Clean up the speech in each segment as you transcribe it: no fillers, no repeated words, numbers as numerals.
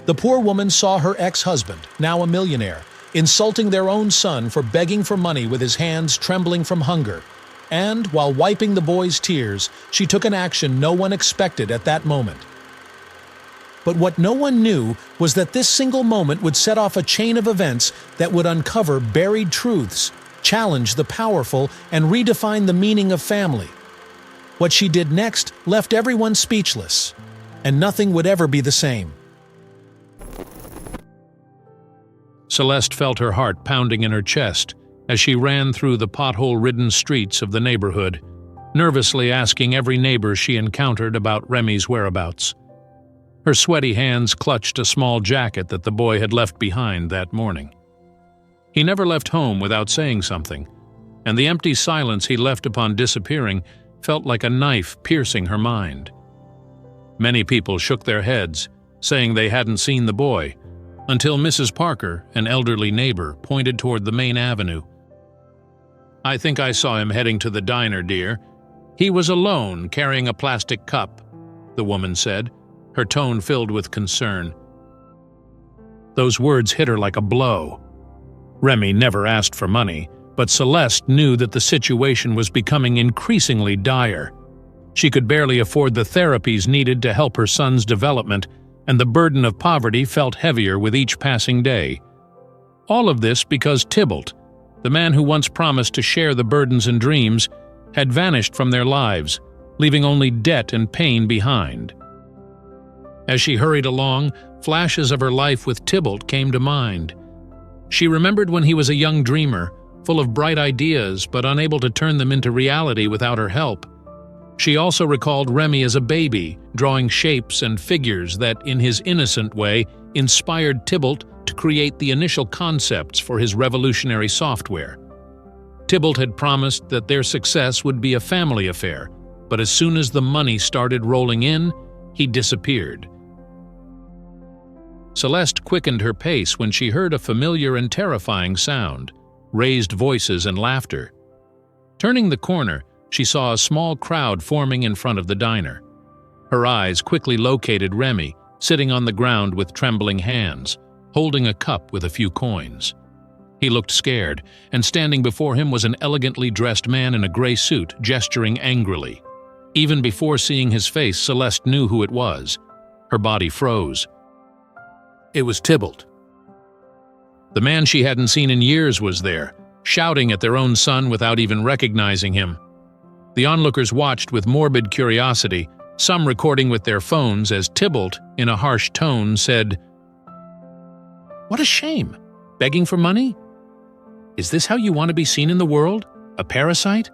The poor woman saw her ex-husband, now a millionaire, insulting their own son for begging for money with his hands trembling from hunger. And, while wiping the boy's tears, she took an action no one expected at that moment. But what no one knew was that this single moment would set off a chain of events that would uncover buried truths, challenge the powerful, and redefine the meaning of family. What she did next left everyone speechless, and nothing would ever be the same. Celeste felt her heart pounding in her chest as she ran through the pothole-ridden streets of the neighborhood, nervously asking every neighbor she encountered about Remy's whereabouts. Her sweaty hands clutched a small jacket that the boy had left behind that morning. He never left home without saying something, and the empty silence he left upon disappearing felt like a knife piercing her mind. Many people shook their heads, saying they hadn't seen the boy, until Mrs. Parker, an elderly neighbor, pointed toward the main avenue. "I think I saw him heading to the diner, dear. He was alone, carrying a plastic cup," the woman said, her tone filled with concern. Those words hit her like a blow. Remy never asked for money, but Celeste knew that the situation was becoming increasingly dire. She could barely afford the therapies needed to help her son's development, and the burden of poverty felt heavier with each passing day. All of this because Tybalt, the man who once promised to share the burdens and dreams, had vanished from their lives, leaving only debt and pain behind. As she hurried along, flashes of her life with Tybalt came to mind. She remembered when he was a young dreamer, full of bright ideas but unable to turn them into reality without her help. She also recalled Remy as a baby, drawing shapes and figures that, in his innocent way, inspired Tybalt to create the initial concepts for his revolutionary software. Tybalt had promised that their success would be a family affair, but as soon as the money started rolling in, he disappeared. Celeste quickened her pace when she heard a familiar and terrifying sound, raised voices and laughter. Turning the corner, she saw a small crowd forming in front of the diner. Her eyes quickly located Remy, sitting on the ground with trembling hands, holding a cup with a few coins. He looked scared, and standing before him was an elegantly dressed man in a gray suit, gesturing angrily. Even before seeing his face, Celeste knew who it was. Her body froze. It was Tybalt. The man she hadn't seen in years was there, shouting at their own son without even recognizing him. The onlookers watched with morbid curiosity, some recording with their phones as Tybalt, in a harsh tone, said, "What a shame! Begging for money? Is this how you want to be seen in the world? A parasite?"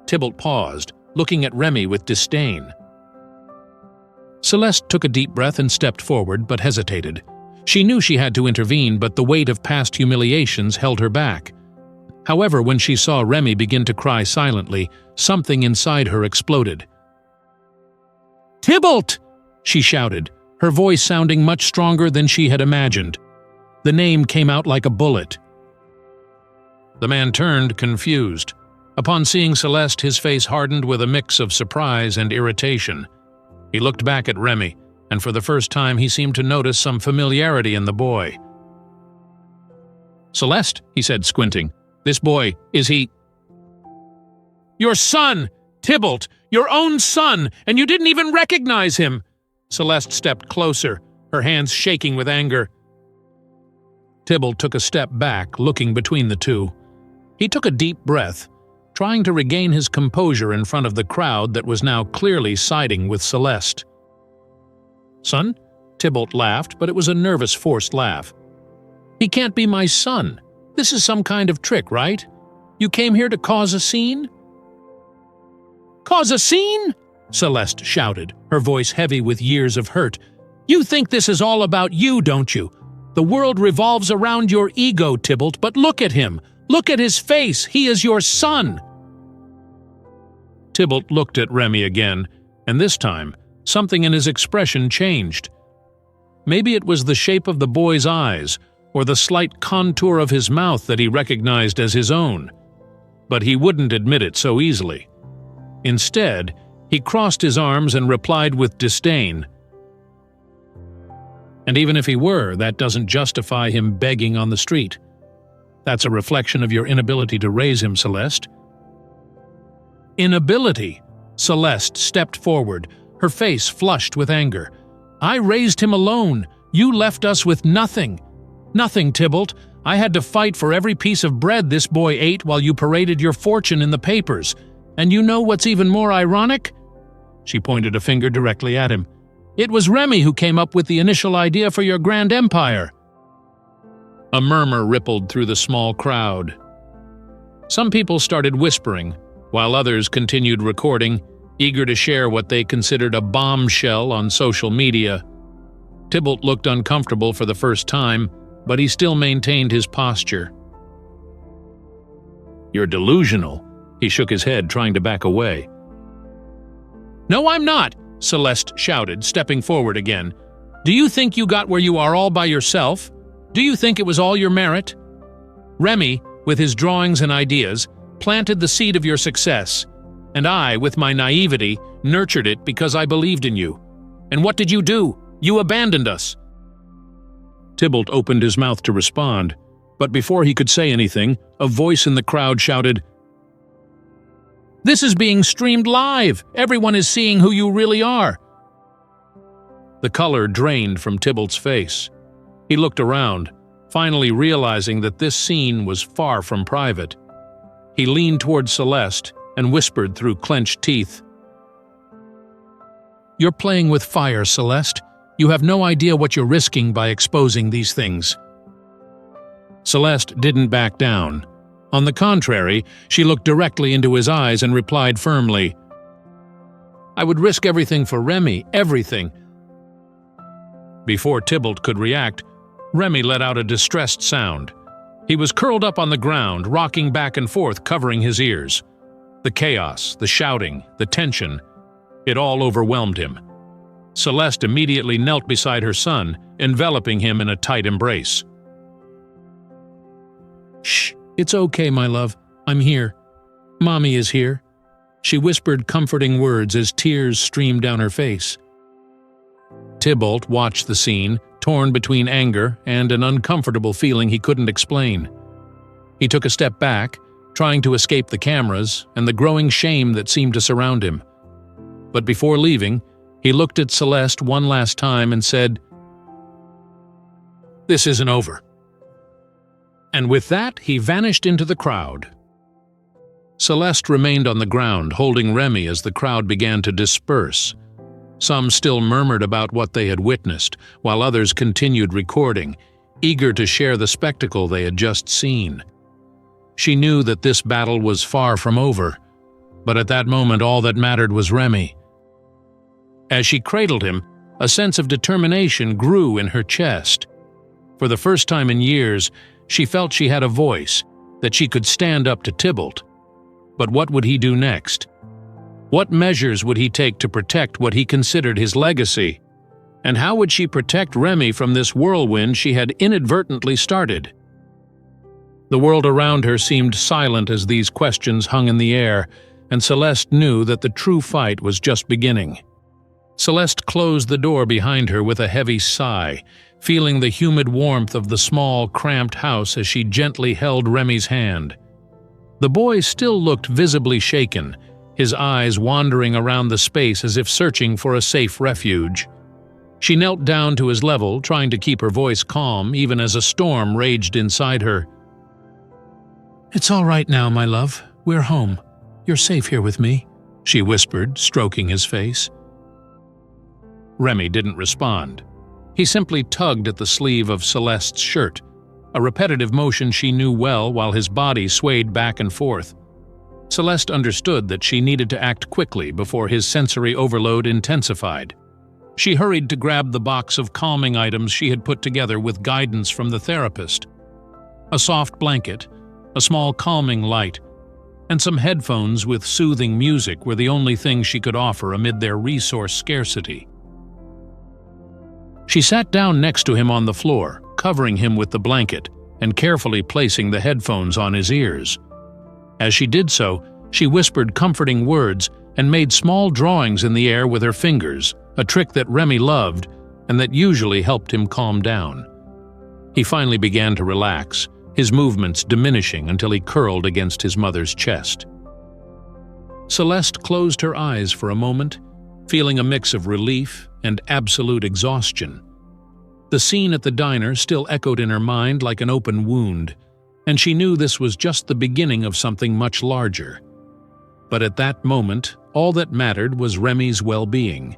Tybalt paused, looking at Remy with disdain. Celeste took a deep breath and stepped forward, but hesitated. She knew she had to intervene, but the weight of past humiliations held her back. However, when she saw Remy begin to cry silently, something inside her exploded. "Tybalt!" she shouted, her voice sounding much stronger than she had imagined. The name came out like a bullet. The man turned, confused. Upon seeing Celeste, his face hardened with a mix of surprise and irritation. He looked back at Remy, and for the first time he seemed to notice some familiarity in the boy. "Celeste," he said, squinting, "this boy, is he—" "Your son! Tybalt! Your own son! And you didn't even recognize him!" Celeste stepped closer, her hands shaking with anger. Tybalt took a step back, looking between the two. He took a deep breath, trying to regain his composure in front of the crowd that was now clearly siding with Celeste. "Son?" Tybalt laughed, but it was a nervous, forced laugh. "He can't be my son. This is some kind of trick, right? You came here to cause a scene?" "Cause a scene?" Celeste shouted, her voice heavy with years of hurt. "You think this is all about you, don't you? The world revolves around your ego, Tybalt, but look at him. Look at his face. He is your son." Tybalt looked at Remy again, and this time, something in his expression changed. Maybe it was the shape of the boy's eyes, or the slight contour of his mouth that he recognized as his own. But he wouldn't admit it so easily. Instead, he crossed his arms and replied with disdain, And even if he were, that doesn't justify him begging on the street. That's a reflection of your inability to raise him, Celeste. Inability? Celeste stepped forward, her face flushed with anger. I raised him alone. You left us with nothing. Nothing, Tybalt. I had to fight for every piece of bread this boy ate while you paraded your fortune in the papers. And you know what's even more ironic? She pointed a finger directly at him. It was Remy who came up with the initial idea for your grand empire. A murmur rippled through the small crowd. Some people started whispering, while others continued recording, eager to share what they considered a bombshell on social media. Tybalt looked uncomfortable for the first time, but he still maintained his posture. You're delusional. He shook his head, trying to back away. No, I'm not, Celeste shouted, stepping forward again. Do you think you got where you are all by yourself? Do you think it was all your merit? Remy, with his drawings and ideas, planted the seed of your success, and I, with my naivety, nurtured it because I believed in you. And what did you do? You abandoned us. Tybalt opened his mouth to respond, but before he could say anything, a voice in the crowd shouted, This is being streamed live! Everyone is seeing who you really are! The color drained from Tybalt's face. He looked around, finally realizing that this scene was far from private. He leaned toward Celeste and whispered through clenched teeth. You're playing with fire, Celeste. You have no idea what you're risking by exposing these things. Celeste didn't back down. On the contrary, she looked directly into his eyes and replied firmly, I would risk everything for Remy, everything. Before Tybalt could react, Remy let out a distressed sound. He was curled up on the ground, rocking back and forth, covering his ears. The chaos, the shouting, the tension, it all overwhelmed him. Celeste immediately knelt beside her son, enveloping him in a tight embrace. Shh, it's okay, my love. I'm here. Mommy is here. She whispered comforting words as tears streamed down her face. Tybalt watched the scene, torn between anger and an uncomfortable feeling he couldn't explain. He took a step back, trying to escape the cameras and the growing shame that seemed to surround him. But before leaving, he looked at Celeste one last time and said, This isn't over. And with that, he vanished into the crowd. Celeste remained on the ground, holding Remy as the crowd began to disperse. Some still murmured about what they had witnessed, while others continued recording, eager to share the spectacle they had just seen. She knew that this battle was far from over, but at that moment all that mattered was Remy. As she cradled him, a sense of determination grew in her chest. For the first time in years, she felt she had a voice, that she could stand up to Tybalt. But what would he do next? What measures would he take to protect what he considered his legacy? And how would she protect Remy from this whirlwind she had inadvertently started? The world around her seemed silent as these questions hung in the air, and Celeste knew that the true fight was just beginning. Celeste closed the door behind her with a heavy sigh, feeling the humid warmth of the small, cramped house as she gently held Remy's hand. The boy still looked visibly shaken, his eyes wandering around the space as if searching for a safe refuge. She knelt down to his level, trying to keep her voice calm even as a storm raged inside her. It's all right now, my love. We're home. You're safe here with me, she whispered, stroking his face. Remy didn't respond. He simply tugged at the sleeve of Celeste's shirt, a repetitive motion she knew well while his body swayed back and forth. Celeste understood that she needed to act quickly before his sensory overload intensified. She hurried to grab the box of calming items she had put together with guidance from the therapist. A soft blanket, a small calming light, and some headphones with soothing music were the only things she could offer amid their resource scarcity. She sat down next to him on the floor, covering him with the blanket and carefully placing the headphones on his ears. As she did so, she whispered comforting words and made small drawings in the air with her fingers, a trick that Remy loved, and that usually helped him calm down. He finally began to relax, his movements diminishing until he curled against his mother's chest. Celeste closed her eyes for a moment, feeling a mix of relief and absolute exhaustion. The scene at the diner still echoed in her mind like an open wound, and she knew this was just the beginning of something much larger. But at that moment, all that mattered was Remy's well-being.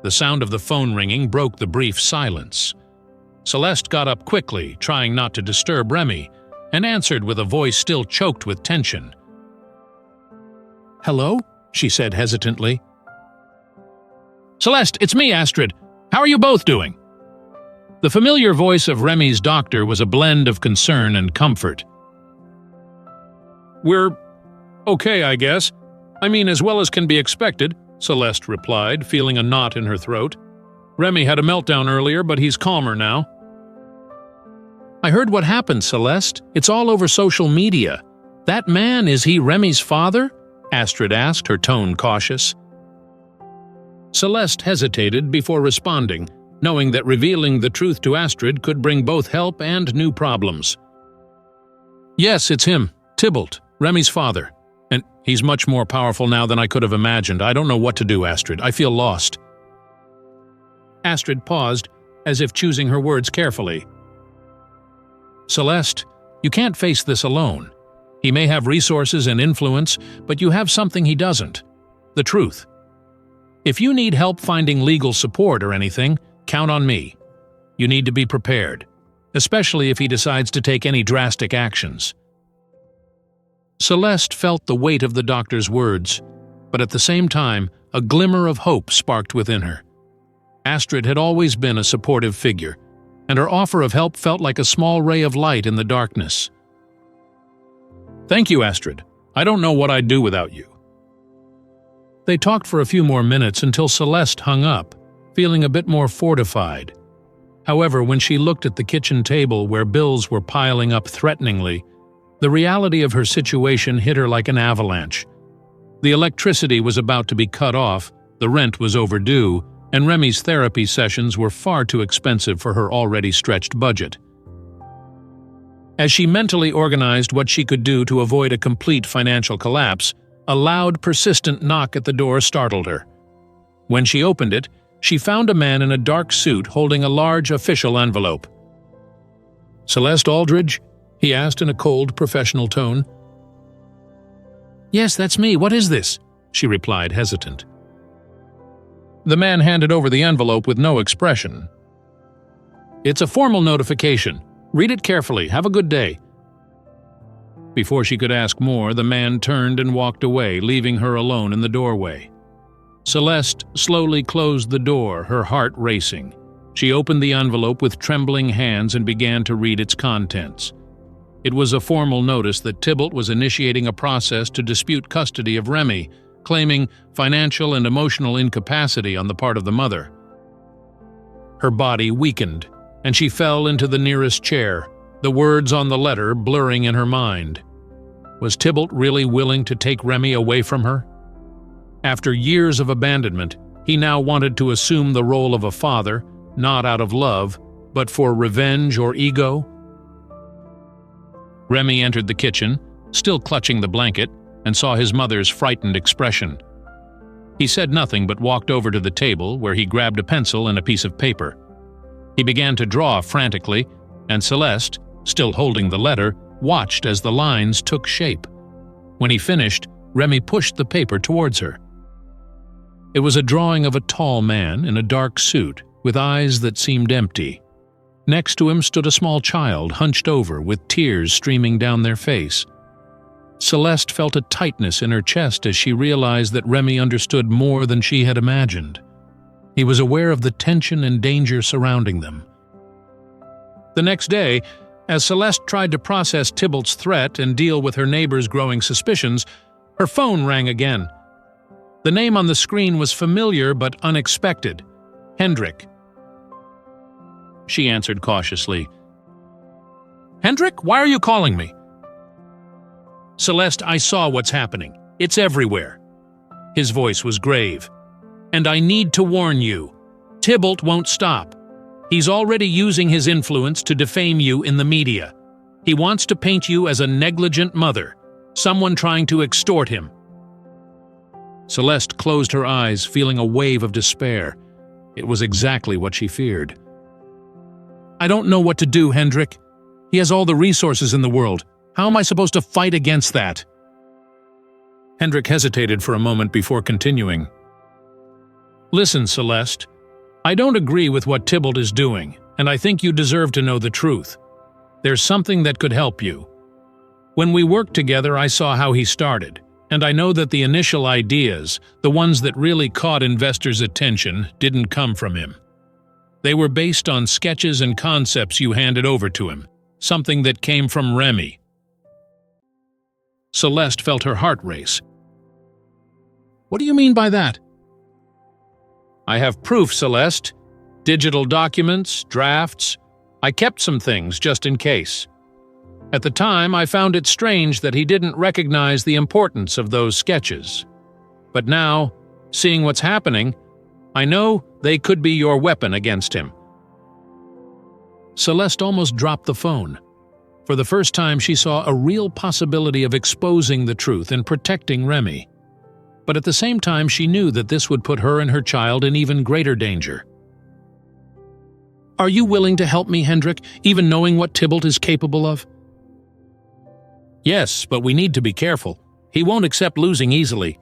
The sound of the phone ringing broke the brief silence. Celeste got up quickly, trying not to disturb Remy, and answered with a voice still choked with tension. "Hello?" she said hesitantly. "Celeste, it's me, Astrid. How are you both doing?" The familiar voice of Remy's doctor was a blend of concern and comfort. "We're okay, I guess. I mean, as well as can be expected," Celeste replied, feeling a knot in her throat. "Remy had a meltdown earlier, but he's calmer now." "I heard what happened, Celeste. It's all over social media. That man, is he Remy's father?" Astrid asked, her tone cautious. Celeste hesitated before responding, knowing that revealing the truth to Astrid could bring both help and new problems. "Yes, it's him, Tybalt, Remy's father. And he's much more powerful now than I could have imagined. I don't know what to do, Astrid. I feel lost." Astrid paused, as if choosing her words carefully. "Celeste, you can't face this alone. He may have resources and influence, but you have something he doesn't: the truth. If you need help finding legal support or anything, count on me. You need to be prepared, especially if he decides to take any drastic actions." Celeste felt the weight of the doctor's words, but at the same time, a glimmer of hope sparked within her. Astrid had always been a supportive figure, and her offer of help felt like a small ray of light in the darkness. "Thank you, Astrid. I don't know what I'd do without you." They talked for a few more minutes until Celeste hung up, feeling a bit more fortified. However, when she looked at the kitchen table where bills were piling up threateningly, the reality of her situation hit her like an avalanche. The electricity was about to be cut off, the rent was overdue, and Remy's therapy sessions were far too expensive for her already stretched budget. As she mentally organized what she could do to avoid a complete financial collapse, a loud, persistent knock at the door startled her. When she opened it, she found a man in a dark suit holding a large official envelope. "Celeste Aldridge?" he asked in a cold, professional tone. "Yes, that's me. What is this?" she replied, hesitant. The man handed over the envelope with no expression. "It's a formal notification. Read it carefully. Have a good day." Before she could ask more, the man turned and walked away, leaving her alone in the doorway. Celeste slowly closed the door, her heart racing. She opened the envelope with trembling hands and began to read its contents. It was a formal notice that Tybalt was initiating a process to dispute custody of Remy, claiming financial and emotional incapacity on the part of the mother. Her body weakened, and she fell into the nearest chair, the words on the letter blurring in her mind. Was Tybalt really willing to take Remy away from her? After years of abandonment, he now wanted to assume the role of a father, not out of love, but for revenge or ego? Remy entered the kitchen, still clutching the blanket, and saw his mother's frightened expression. He said nothing but walked over to the table, where he grabbed a pencil and a piece of paper. He began to draw frantically, and Celeste, still holding the letter, watched as the lines took shape. When he finished, Remy pushed the paper towards her. It was a drawing of a tall man in a dark suit, with eyes that seemed empty. Next to him stood a small child, hunched over, with tears streaming down their face. Celeste felt a tightness in her chest as she realized that Remy understood more than she had imagined. He was aware of the tension and danger surrounding them. The next day, as Celeste tried to process Tybalt's threat and deal with her neighbor's growing suspicions, her phone rang again. The name on the screen was familiar but unexpected: Hendrik. She answered cautiously. "Hendrik, why are you calling me?" "Celeste, I saw what's happening. It's everywhere." His voice was grave. "And I need to warn you. Tybalt won't stop. He's already using his influence to defame you in the media. He wants to paint you as a negligent mother, someone trying to extort him." Celeste closed her eyes, feeling a wave of despair. It was exactly what she feared. "I don't know what to do, Hendrik. He has all the resources in the world. How am I supposed to fight against that?" Hendrik hesitated for a moment before continuing. "Listen, Celeste. I don't agree with what Tybalt is doing, and I think you deserve to know the truth. There's something that could help you. When we worked together, I saw how he started, and I know that the initial ideas, the ones that really caught investors' attention, didn't come from him. They were based on sketches and concepts you handed over to him, something that came from Remy." Celeste felt her heart race. "What do you mean by that?" "I have proof, Celeste. Digital documents, drafts. I kept some things just in case. At the time, I found it strange that he didn't recognize the importance of those sketches. But now, seeing what's happening, I know they could be your weapon against him." Celeste almost dropped the phone. For the first time, she saw a real possibility of exposing the truth and protecting Remy. But at the same time, she knew that this would put her and her child in even greater danger. "Are you willing to help me, Hendrik, even knowing what Tybalt is capable of?" "Yes, but we need to be careful. He won't accept losing easily."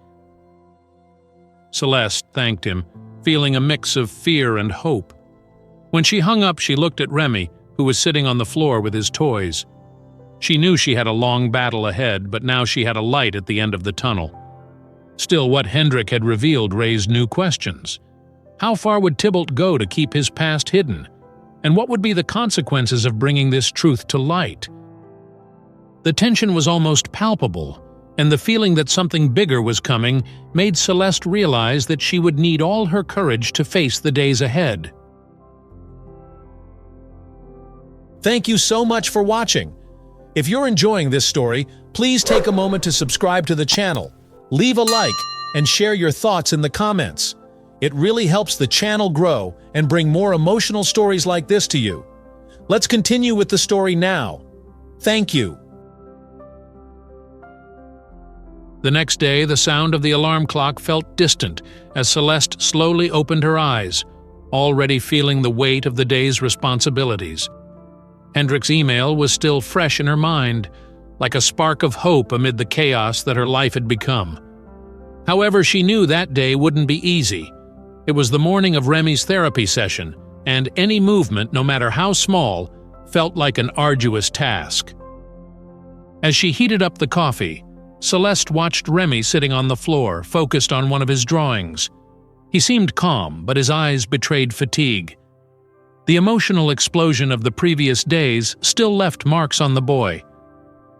Celeste thanked him, feeling a mix of fear and hope. When she hung up, she looked at Remy, who was sitting on the floor with his toys. She knew she had a long battle ahead, but now she had a light at the end of the tunnel. Still, what Hendrik had revealed raised new questions. How far would Tybalt go to keep his past hidden? And what would be the consequences of bringing this truth to light? The tension was almost palpable, and the feeling that something bigger was coming made Celeste realize that she would need all her courage to face the days ahead. Thank you so much for watching. If you're enjoying this story, please take a moment to subscribe to the channel, leave a like, and share your thoughts in the comments. It really helps the channel grow and bring more emotional stories like this to you. Let's continue with the story now. Thank you. The next day, the sound of the alarm clock felt distant as Celeste slowly opened her eyes, already feeling the weight of the day's responsibilities. Hendrik's email was still fresh in her mind, like a spark of hope amid the chaos that her life had become. However, she knew that day wouldn't be easy. It was the morning of Remy's therapy session, and any movement, no matter how small, felt like an arduous task. As she heated up the coffee, Celeste watched Remy sitting on the floor, focused on one of his drawings. He seemed calm, but his eyes betrayed fatigue. The emotional explosion of the previous days still left marks on the boy.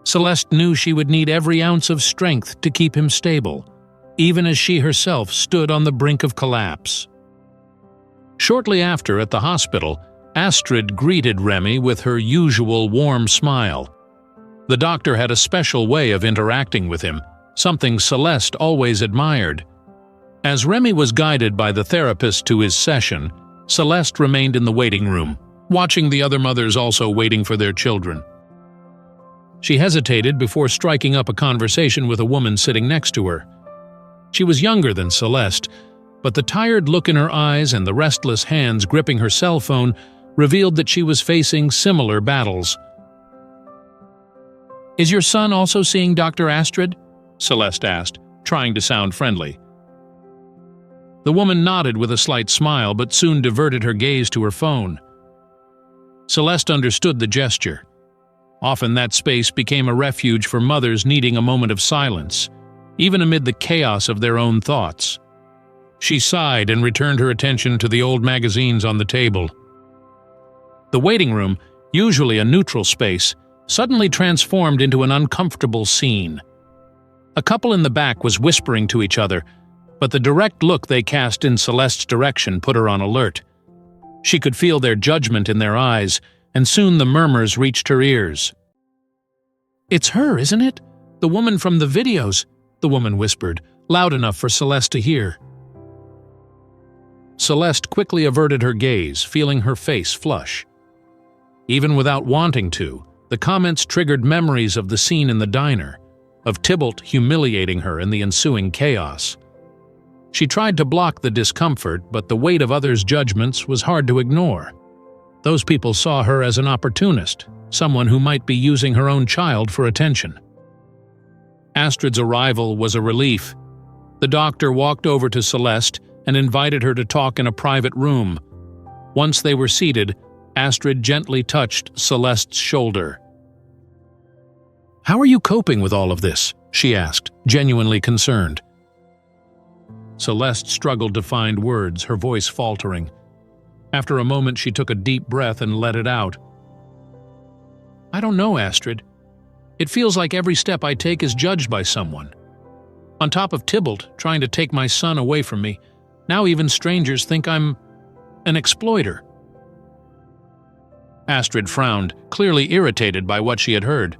Celeste knew she would need every ounce of strength to keep him stable, even as she herself stood on the brink of collapse. Shortly after, at the hospital, Astrid greeted Remy with her usual warm smile. The doctor had a special way of interacting with him, something Celeste always admired. As Remy was guided by the therapist to his session, Celeste remained in the waiting room, watching the other mothers also waiting for their children. She hesitated before striking up a conversation with a woman sitting next to her. She was younger than Celeste, but the tired look in her eyes and the restless hands gripping her cell phone revealed that she was facing similar battles. "Is your son also seeing Dr. Astrid?" Celeste asked, trying to sound friendly. The woman nodded with a slight smile, but soon diverted her gaze to her phone. Celeste understood the gesture. Often that space became a refuge for mothers needing a moment of silence, even amid the chaos of their own thoughts. She sighed and returned her attention to the old magazines on the table. The waiting room, usually a neutral space, suddenly transformed into an uncomfortable scene. A couple in the back was whispering to each other, but the direct look they cast in Celeste's direction put her on alert. She could feel their judgment in their eyes, and soon the murmurs reached her ears. "It's her, isn't it? The woman from the videos," the woman whispered, loud enough for Celeste to hear. Celeste quickly averted her gaze, feeling her face flush. Even without wanting to, the comments triggered memories of the scene in the diner, of Tybalt humiliating her in the ensuing chaos. She tried to block the discomfort, but the weight of others' judgments was hard to ignore. Those people saw her as an opportunist, someone who might be using her own child for attention. Astrid's arrival was a relief. The doctor walked over to Celeste and invited her to talk in a private room. Once they were seated, Astrid gently touched Celeste's shoulder. "How are you coping with all of this?" she asked, genuinely concerned. Celeste struggled to find words, her voice faltering. After a moment, she took a deep breath and let it out. "I don't know, Astrid. It feels like every step I take is judged by someone. On top of Tybalt trying to take my son away from me, now even strangers think I'm an exploiter." Astrid frowned, clearly irritated by what she had heard.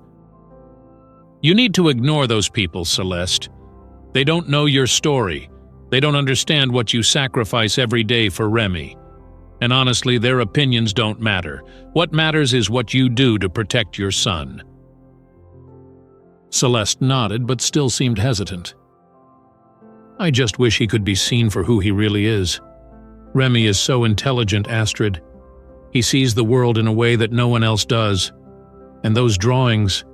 "You need to ignore those people, Celeste. They don't know your story. They don't understand what you sacrifice every day for Remy. And honestly, their opinions don't matter. What matters is what you do to protect your son." Celeste nodded, but still seemed hesitant. "I just wish he could be seen for who he really is. Remy is so intelligent, Astrid. He sees the world in a way that no one else does. And those drawings,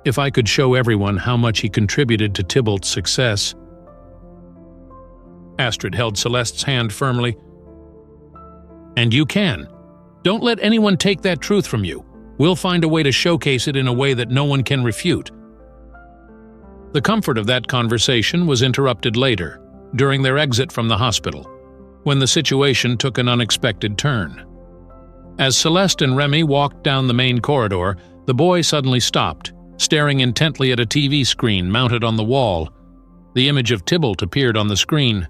if I could show everyone how much he contributed to Tybalt's success." Astrid held Celeste's hand firmly. "And you can. Don't let anyone take that truth from you. We'll find a way to showcase it in a way that no one can refute." The comfort of that conversation was interrupted later, during their exit from the hospital, when the situation took an unexpected turn. As Celeste and Remy walked down the main corridor, the boy suddenly stopped, staring intently at a TV screen mounted on the wall. The image of Tybalt appeared on the screen.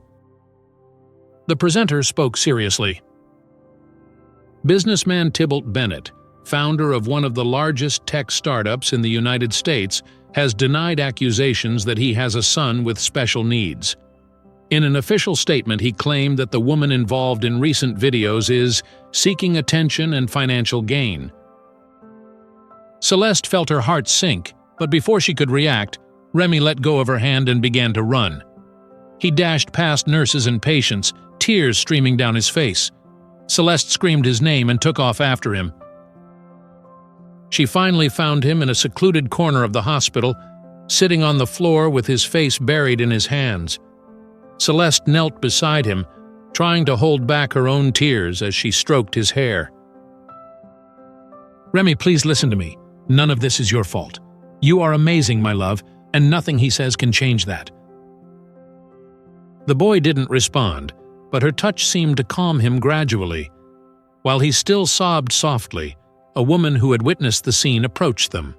The presenter spoke seriously. Businessman Tybalt Bennett, founder of one of the largest tech startups in the United States, has denied accusations that he has a son with special needs. In an official statement, he claimed that the woman involved in recent videos is seeking attention and financial gain. Celeste felt her heart sink, but before she could react, Remy let go of her hand and began to run. He dashed past nurses and patients, tears streaming down his face. Celeste screamed his name and took off after him. She finally found him in a secluded corner of the hospital, sitting on the floor with his face buried in his hands. Celeste knelt beside him, trying to hold back her own tears as she stroked his hair. "Remy, please listen to me. None of this is your fault. You are amazing, my love, and nothing he says can change that." The boy didn't respond, but her touch seemed to calm him gradually. While he still sobbed softly, a woman who had witnessed the scene approached them.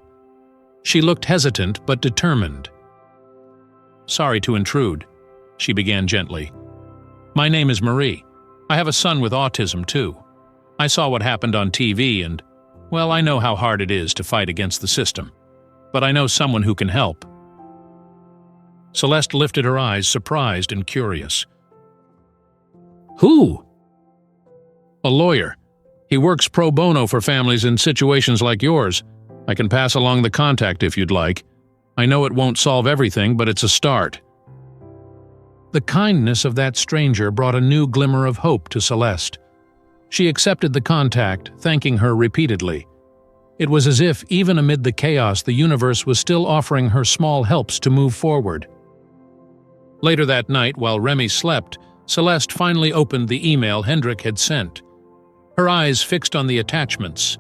She looked hesitant but determined. "Sorry to intrude," she began gently. "My name is Marie. I have a son with autism, too. I saw what happened on TV and, well, I know how hard it is to fight against the system. But I know someone who can help." Celeste lifted her eyes, surprised and curious. "Who?" "A lawyer. He works pro bono for families in situations like yours. I can pass along the contact if you'd like. I know it won't solve everything, but it's a start." The kindness of that stranger brought a new glimmer of hope to Celeste. She accepted the contact, thanking her repeatedly. It was as if, even amid the chaos, the universe was still offering her small helps to move forward. Later that night, while Remy slept, Celeste finally opened the email Hendrik had sent. Her eyes fixed on the attachments.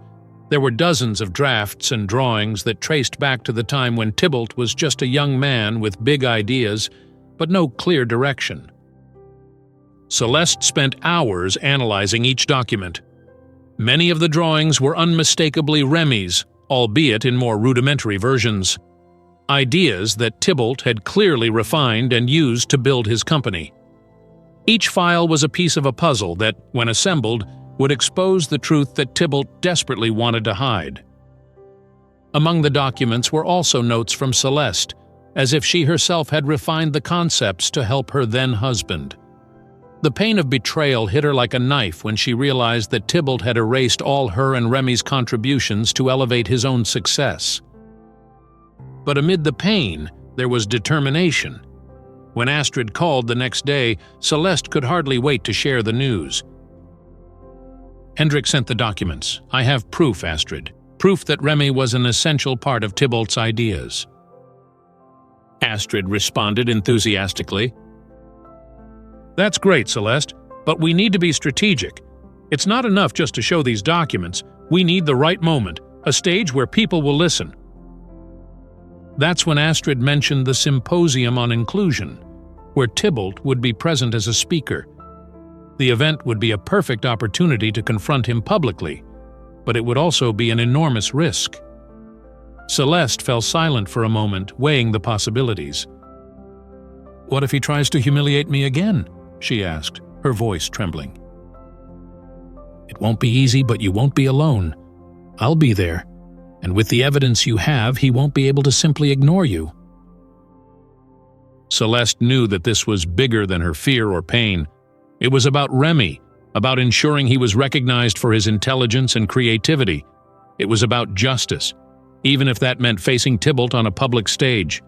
There were dozens of drafts and drawings that traced back to the time when Tybalt was just a young man with big ideas, but no clear direction. Celeste spent hours analyzing each document. Many of the drawings were unmistakably Remy's, albeit in more rudimentary versions. Ideas that Tybalt had clearly refined and used to build his company. Each file was a piece of a puzzle that, when assembled, would expose the truth that Tybalt desperately wanted to hide. Among the documents were also notes from Celeste, as if she herself had refined the concepts to help her then-husband. The pain of betrayal hit her like a knife when she realized that Tybalt had erased all her and Remy's contributions to elevate his own success. But amid the pain, there was determination. When Astrid called the next day, Celeste could hardly wait to share the news. "Hendrik sent the documents. I have proof, Astrid. Proof that Remy was an essential part of Tybalt's ideas." Astrid responded enthusiastically. "That's great, Celeste, but we need to be strategic. It's not enough just to show these documents. We need the right moment, a stage where people will listen." That's when Astrid mentioned the Symposium on Inclusion, where Tybalt would be present as a speaker. The event would be a perfect opportunity to confront him publicly, but it would also be an enormous risk. Celeste fell silent for a moment, weighing the possibilities. "What if he tries to humiliate me again?" she asked, her voice trembling. "It won't be easy, but you won't be alone. I'll be there, and with the evidence you have, he won't be able to simply ignore you." Celeste knew that this was bigger than her fear or pain. It was about Remy, about ensuring he was recognized for his intelligence and creativity. It was about justice, even if that meant facing Tybalt on a public stage.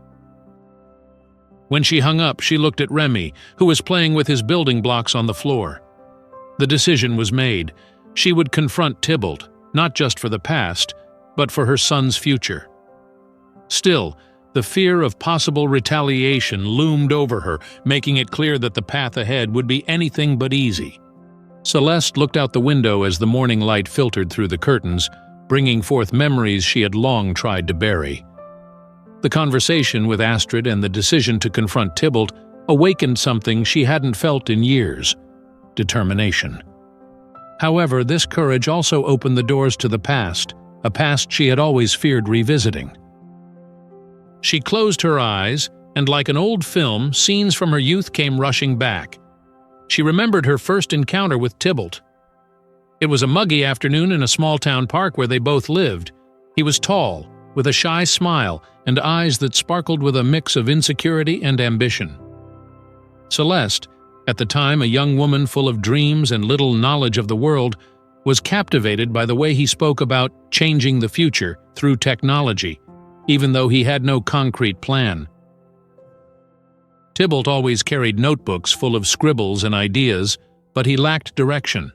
When she hung up, she looked at Remy, who was playing with his building blocks on the floor. The decision was made. She would confront Tybalt, not just for the past, but for her son's future. Still, the fear of possible retaliation loomed over her, making it clear that the path ahead would be anything but easy. Celeste looked out the window as the morning light filtered through the curtains, bringing forth memories she had long tried to bury. The conversation with Astrid and the decision to confront Tybalt awakened something she hadn't felt in years: determination. However, this courage also opened the doors to the past, a past she had always feared revisiting. She closed her eyes, and like an old film, scenes from her youth came rushing back. She remembered her first encounter with Tybalt. It was a muggy afternoon in a small-town park where they both lived. He was tall, with a shy smile and eyes that sparkled with a mix of insecurity and ambition. Celeste, at the time a young woman full of dreams and little knowledge of the world, was captivated by the way he spoke about changing the future through technology, even though he had no concrete plan. Tybalt always carried notebooks full of scribbles and ideas, but he lacked direction.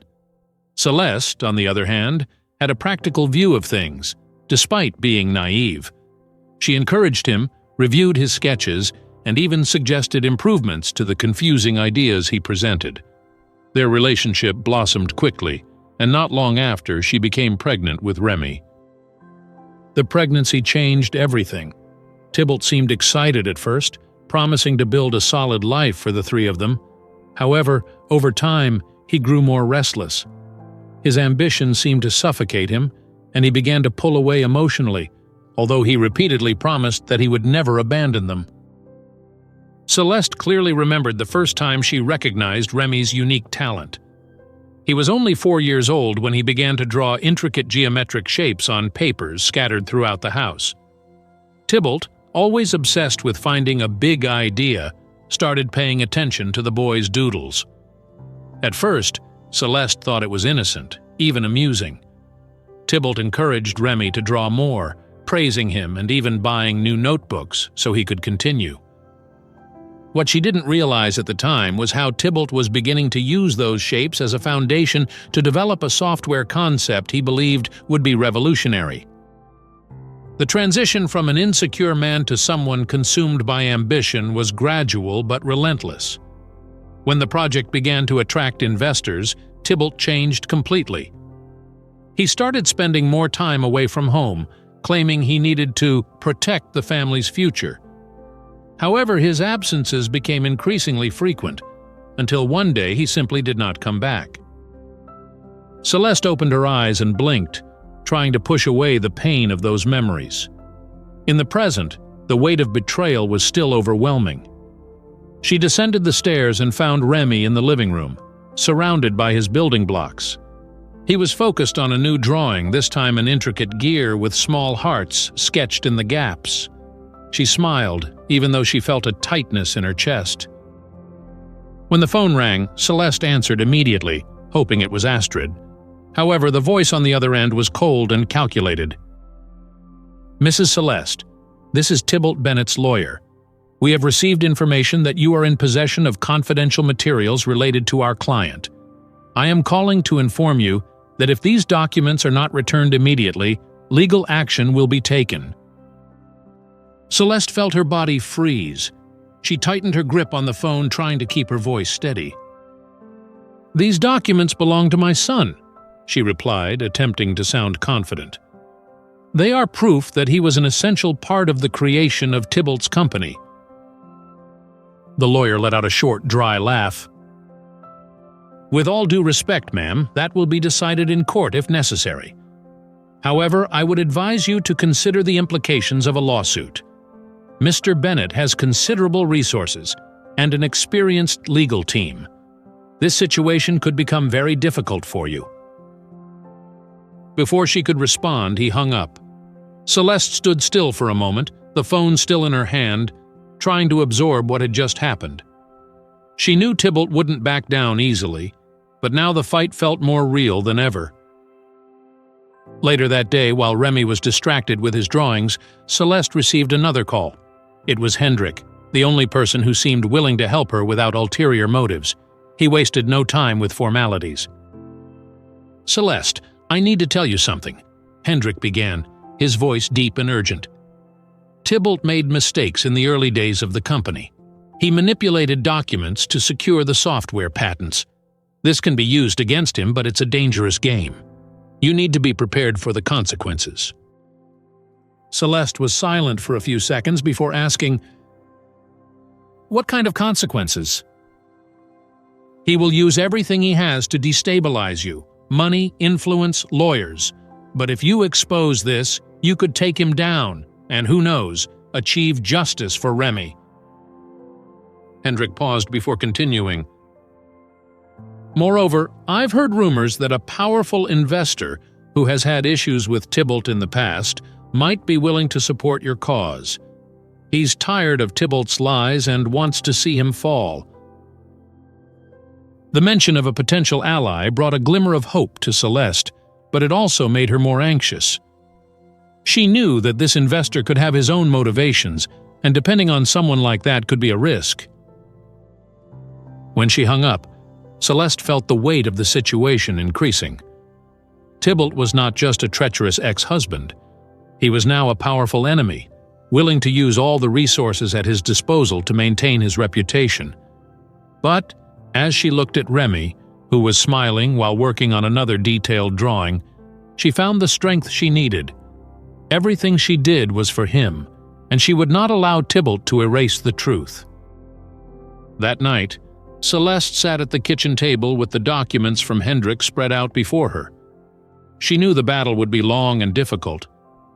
Celeste, on the other hand, had a practical view of things, despite being naive. She encouraged him, reviewed his sketches, and even suggested improvements to the confusing ideas he presented. Their relationship blossomed quickly, and not long after she became pregnant with Remy. The pregnancy changed everything. Tybalt seemed excited at first, promising to build a solid life for the three of them. However, over time, he grew more restless. His ambition seemed to suffocate him, and he began to pull away emotionally, although he repeatedly promised that he would never abandon them. Celeste clearly remembered the first time she recognized Remy's unique talent. He was only 4 years old when he began to draw intricate geometric shapes on papers scattered throughout the house. Tybalt, always obsessed with finding a big idea, started paying attention to the boy's doodles. At first, Celeste thought it was innocent, even amusing. Tybalt encouraged Remy to draw more, praising him and even buying new notebooks so he could continue. What she didn't realize at the time was how Tybalt was beginning to use those shapes as a foundation to develop a software concept he believed would be revolutionary. The transition from an insecure man to someone consumed by ambition was gradual but relentless. When the project began to attract investors, Tybalt changed completely. He started spending more time away from home, claiming he needed to protect the family's future. However, his absences became increasingly frequent, until one day he simply did not come back. Celeste opened her eyes and blinked, trying to push away the pain of those memories. In the present, the weight of betrayal was still overwhelming. She descended the stairs and found Remy in the living room, surrounded by his building blocks. He was focused on a new drawing, this time an intricate gear with small hearts sketched in the gaps. She smiled, even though she felt a tightness in her chest. When the phone rang, Celeste answered immediately, hoping it was Astrid. However, the voice on the other end was cold and calculated. "Mrs. Celeste, this is Tybalt Bennett's lawyer. We have received information that you are in possession of confidential materials related to our client. I am calling to inform you that if these documents are not returned immediately, legal action will be taken." Celeste felt her body freeze. She tightened her grip on the phone, trying to keep her voice steady. "These documents belong to my son," she replied, attempting to sound confident. "They are proof that he was an essential part of the creation of Tybalt's company." The lawyer let out a short, dry laugh. "With all due respect, ma'am, that will be decided in court if necessary. However, I would advise you to consider the implications of a lawsuit. Mr. Bennett has considerable resources and an experienced legal team. This situation could become very difficult for you." Before she could respond, he hung up. Celeste stood still for a moment, the phone still in her hand, trying to absorb what had just happened. She knew Tybalt wouldn't back down easily, but now the fight felt more real than ever. Later that day, while Remy was distracted with his drawings, Celeste received another call. It was Hendrik, the only person who seemed willing to help her without ulterior motives. He wasted no time with formalities. "Celeste, I need to tell you something," Hendrik began, his voice deep and urgent. "Tybalt made mistakes in the early days of the company. He manipulated documents to secure the software patents. This can be used against him, but it's a dangerous game. You need to be prepared for the consequences." Celeste was silent for a few seconds before asking, "What kind of consequences?" "He will use everything he has to destabilize you: money, influence, lawyers. But if you expose this, you could take him down, and who knows, achieve justice for Remy." Hendrik paused before continuing. "Moreover, I've heard rumors that a powerful investor who has had issues with Tybalt in the past might be willing to support your cause. He's tired of Tybalt's lies and wants to see him fall." The mention of a potential ally brought a glimmer of hope to Celeste, but it also made her more anxious. She knew that this investor could have his own motivations, and depending on someone like that could be a risk. When she hung up, Celeste felt the weight of the situation increasing. Tybalt was not just a treacherous ex-husband. He was now a powerful enemy, willing to use all the resources at his disposal to maintain his reputation. But, as she looked at Remy, who was smiling while working on another detailed drawing, she found the strength she needed. Everything she did was for him, and she would not allow Tybalt to erase the truth. That night, Celeste sat at the kitchen table with the documents from Hendrik spread out before her. She knew the battle would be long and difficult,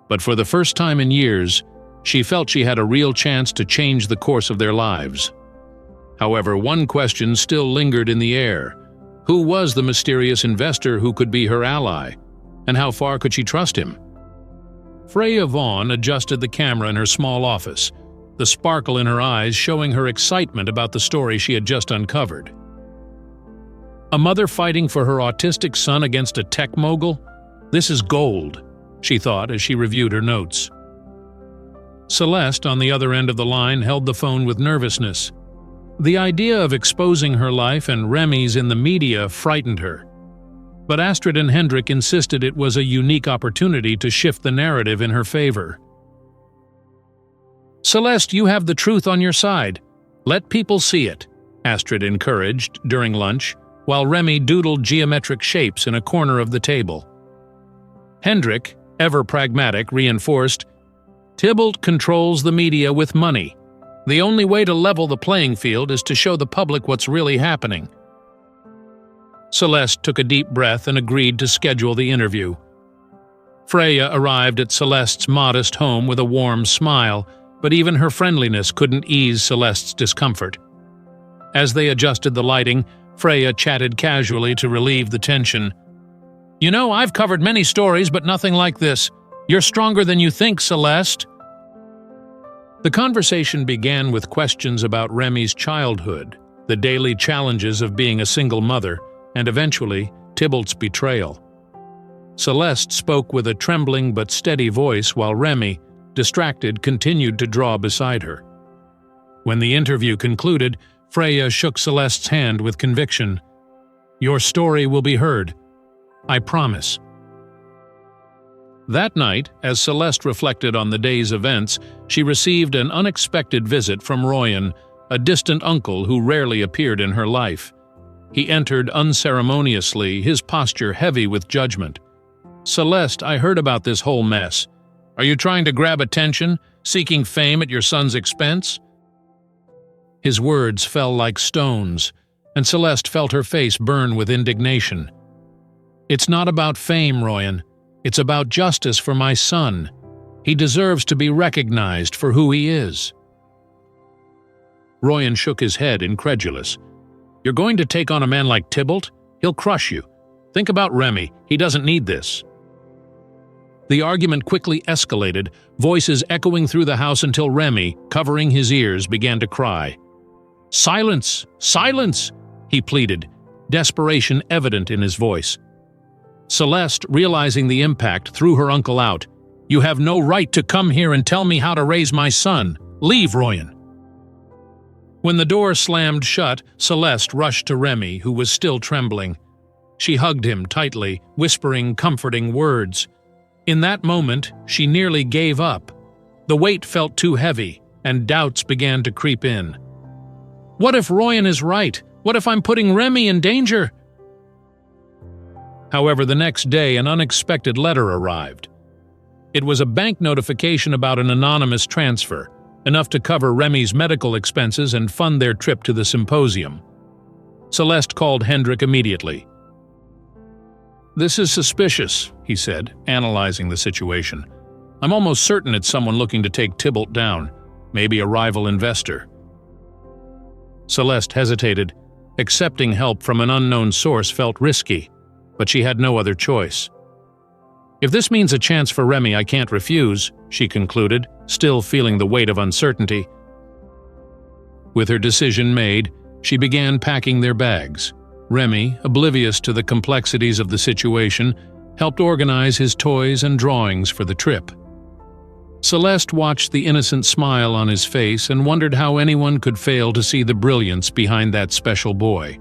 but for the first time in years, she felt she had a real chance to change the course of their lives. However, one question still lingered in the air. Who was the mysterious investor who could be her ally, and how far could she trust him? Freya Vaughn adjusted the camera in her small office, the sparkle in her eyes showing her excitement about the story she had just uncovered. A mother fighting for her autistic son against a tech mogul? This is gold, she thought as she reviewed her notes. Celeste, on the other end of the line, held the phone with nervousness. The idea of exposing her life and Remy's in the media frightened her. But Astrid and Hendrik insisted it was a unique opportunity to shift the narrative in her favor. "Celeste, you have the truth on your side. Let people see it," Astrid encouraged during lunch, while Remy doodled geometric shapes in a corner of the table. Hendrik, ever pragmatic, reinforced, "Tybalt controls the media with money. The only way to level the playing field is to show the public what's really happening." Celeste took a deep breath and agreed to schedule the interview. Freya arrived at Celeste's modest home with a warm smile, but even her friendliness couldn't ease Celeste's discomfort. As they adjusted the lighting, Freya chatted casually to relieve the tension. "You know, I've covered many stories, but nothing like this. You're stronger than you think, Celeste." The conversation began with questions about Remy's childhood, the daily challenges of being a single mother, and eventually, Tybalt's betrayal. Celeste spoke with a trembling but steady voice while Remy, distracted, continued to draw beside her. When the interview concluded, Freya shook Celeste's hand with conviction. "Your story will be heard. I promise." That night, as Celeste reflected on the day's events, she received an unexpected visit from Royan, a distant uncle who rarely appeared in her life. He entered unceremoniously, his posture heavy with judgment. "Celeste, I heard about this whole mess. Are you trying to grab attention, seeking fame at your son's expense?" His words fell like stones, and Celeste felt her face burn with indignation. "It's not about fame, Royan. It's about justice for my son. He deserves to be recognized for who he is." Royan shook his head, incredulous. "You're going to take on a man like Tybalt? He'll crush you. Think about Remy. He doesn't need this." The argument quickly escalated, voices echoing through the house until Remy, covering his ears, began to cry. "Silence! Silence!" he pleaded, desperation evident in his voice. Celeste, realizing the impact, threw her uncle out. "You have no right to come here and tell me how to raise my son. Leave, Royan." When the door slammed shut, Celeste rushed to Remy, who was still trembling. She hugged him tightly, whispering comforting words. In that moment, she nearly gave up. The weight felt too heavy, and doubts began to creep in. What if Royan is right? What if I'm putting Remy in danger? However, the next day, an unexpected letter arrived. It was a bank notification about an anonymous transfer, enough to cover Remy's medical expenses and fund their trip to the symposium. Celeste called Hendrik immediately. "This is suspicious," he said, analyzing the situation. "I'm almost certain it's someone looking to take Tybalt down, maybe a rival investor." Celeste hesitated. Accepting help from an unknown source felt risky, but she had no other choice. "If this means a chance for Remy I can't refuse," she concluded, still feeling the weight of uncertainty. With her decision made, she began packing their bags. Remy, oblivious to the complexities of the situation, helped organize his toys and drawings for the trip. Celeste watched the innocent smile on his face and wondered how anyone could fail to see the brilliance behind that special boy.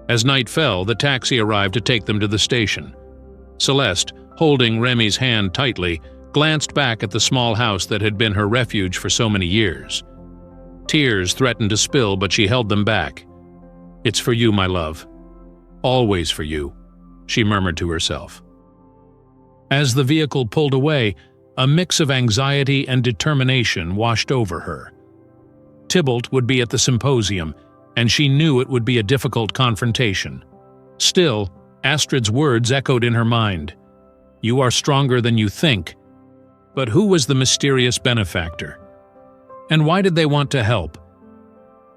As night fell, the taxi arrived to take them to the station. Celeste, holding Remy's hand tightly, glanced back at the small house that had been her refuge for so many years. Tears threatened to spill, but she held them back. "It's for you, my love. Always for you," she murmured to herself. As the vehicle pulled away, a mix of anxiety and determination washed over her. Tybalt would be at the symposium, and she knew it would be a difficult confrontation. Still, Astrid's words echoed in her mind. "You are stronger than you think." But who was the mysterious benefactor? And why did they want to help?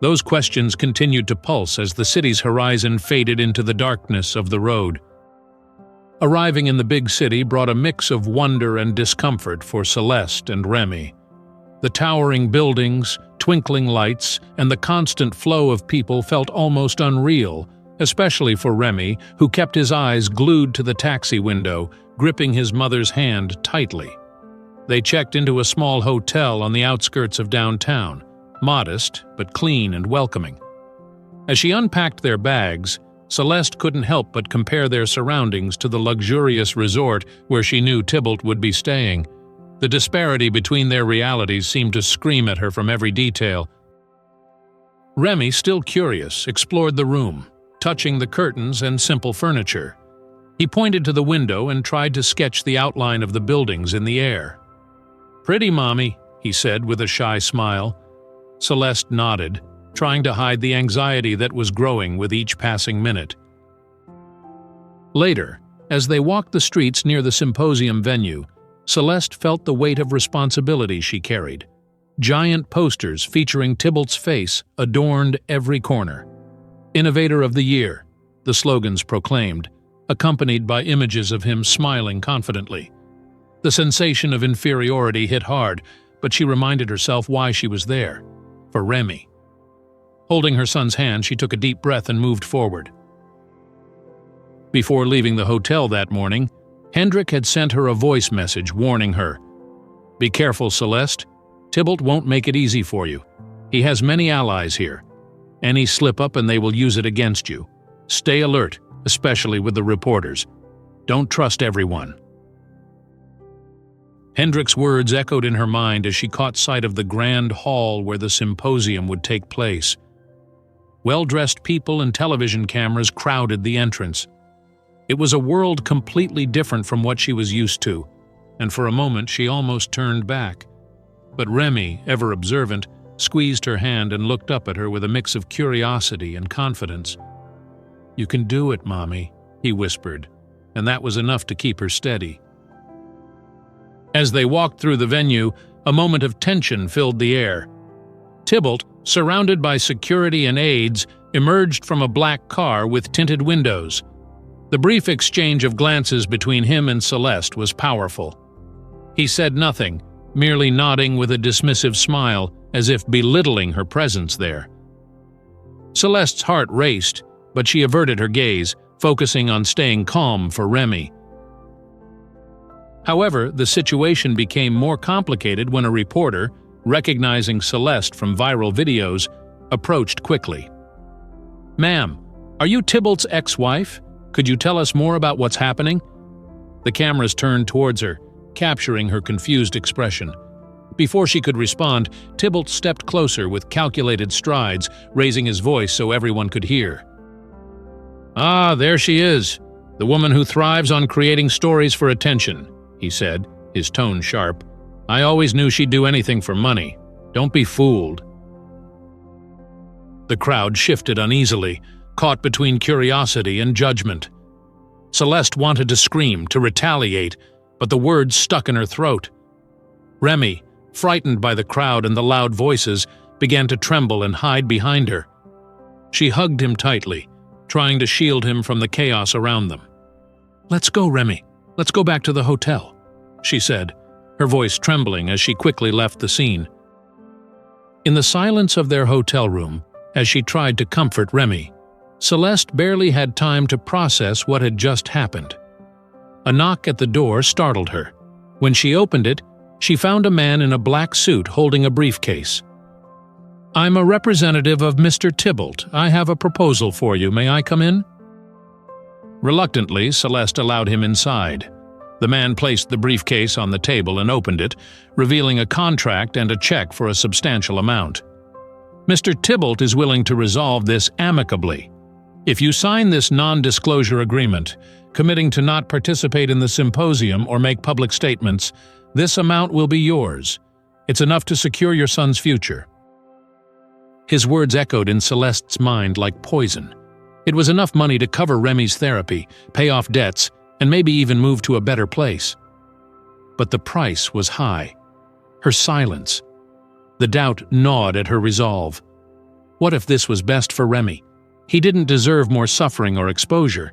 Those questions continued to pulse as the city's horizon faded into the darkness of the road. Arriving in the big city brought a mix of wonder and discomfort for Celeste and Remy. The towering buildings, twinkling lights, and the constant flow of people felt almost unreal, especially for Remy, who kept his eyes glued to the taxi window, gripping his mother's hand tightly. They checked into a small hotel on the outskirts of downtown, modest but clean and welcoming. As she unpacked their bags, Celeste couldn't help but compare their surroundings to the luxurious resort where she knew Tybalt would be staying. The disparity between their realities seemed to scream at her from every detail. Remy, still curious, explored the room, touching the curtains and simple furniture. He pointed to the window and tried to sketch the outline of the buildings in the air. "Pretty, Mommy," he said with a shy smile. Celeste nodded, trying to hide the anxiety that was growing with each passing minute. Later, as they walked the streets near the symposium venue, Celeste felt the weight of responsibility she carried. Giant posters featuring Tybalt's face adorned every corner. "Innovator of the Year," the slogans proclaimed, accompanied by images of him smiling confidently. The sensation of inferiority hit hard, but she reminded herself why she was there: for Remy. Holding her son's hand, she took a deep breath and moved forward. Before leaving the hotel that morning, Hendrik had sent her a voice message warning her, "Be careful, Celeste. Tybalt won't make it easy for you. He has many allies here. Any slip-up and they will use it against you. Stay alert, especially with the reporters. Don't trust everyone." Hendrik's words echoed in her mind as she caught sight of the grand hall where the symposium would take place. Well-dressed people and television cameras crowded the entrance. It was a world completely different from what she was used to, and for a moment she almost turned back. But Remy, ever observant, squeezed her hand and looked up at her with a mix of curiosity and confidence. "You can do it, Mommy," he whispered, and that was enough to keep her steady. As they walked through the venue, a moment of tension filled the air. Tybalt, surrounded by security and aides, emerged from a black car with tinted windows. The brief exchange of glances between him and Celeste was powerful. He said nothing, merely nodding with a dismissive smile, as if belittling her presence there. Celeste's heart raced, but she averted her gaze, focusing on staying calm for Remy. However, the situation became more complicated when a reporter, recognizing Celeste from viral videos, approached quickly. "Ma'am, are you Tybalt's ex-wife? Could you tell us more about what's happening?" The cameras turned towards her, capturing her confused expression. Before she could respond, Tybalt stepped closer with calculated strides, raising his voice so everyone could hear. "Ah, there she is, the woman who thrives on creating stories for attention," he said, his tone sharp. "I always knew she'd do anything for money. Don't be fooled." The crowd shifted uneasily, caught between curiosity and judgment. Celeste wanted to scream, to retaliate, but the words stuck in her throat. Remy, frightened by the crowd and the loud voices, began to tremble and hide behind her. She hugged him tightly, trying to shield him from the chaos around them. "Let's go, Remy. Let's go back to the hotel," she said, her voice trembling as she quickly left the scene. In the silence of their hotel room, as she tried to comfort Remy, Celeste barely had time to process what had just happened. A knock at the door startled her. When she opened it, she found a man in a black suit holding a briefcase. "I'm a representative of Mr. Tybalt. I have a proposal for you. May I come in?" Reluctantly, Celeste allowed him inside. The man placed the briefcase on the table and opened it, revealing a contract and a check for a substantial amount. "Mr. Tybalt is willing to resolve this amicably. If you sign this non-disclosure agreement, committing to not participate in the symposium or make public statements, this amount will be yours. It's enough to secure your son's future." His words echoed in Celeste's mind like poison. It was enough money to cover Remy's therapy, pay off debts, and maybe even move to a better place. But the price was high. Her silence. The doubt gnawed at her resolve. What if this was best for Remy? He didn't deserve more suffering or exposure.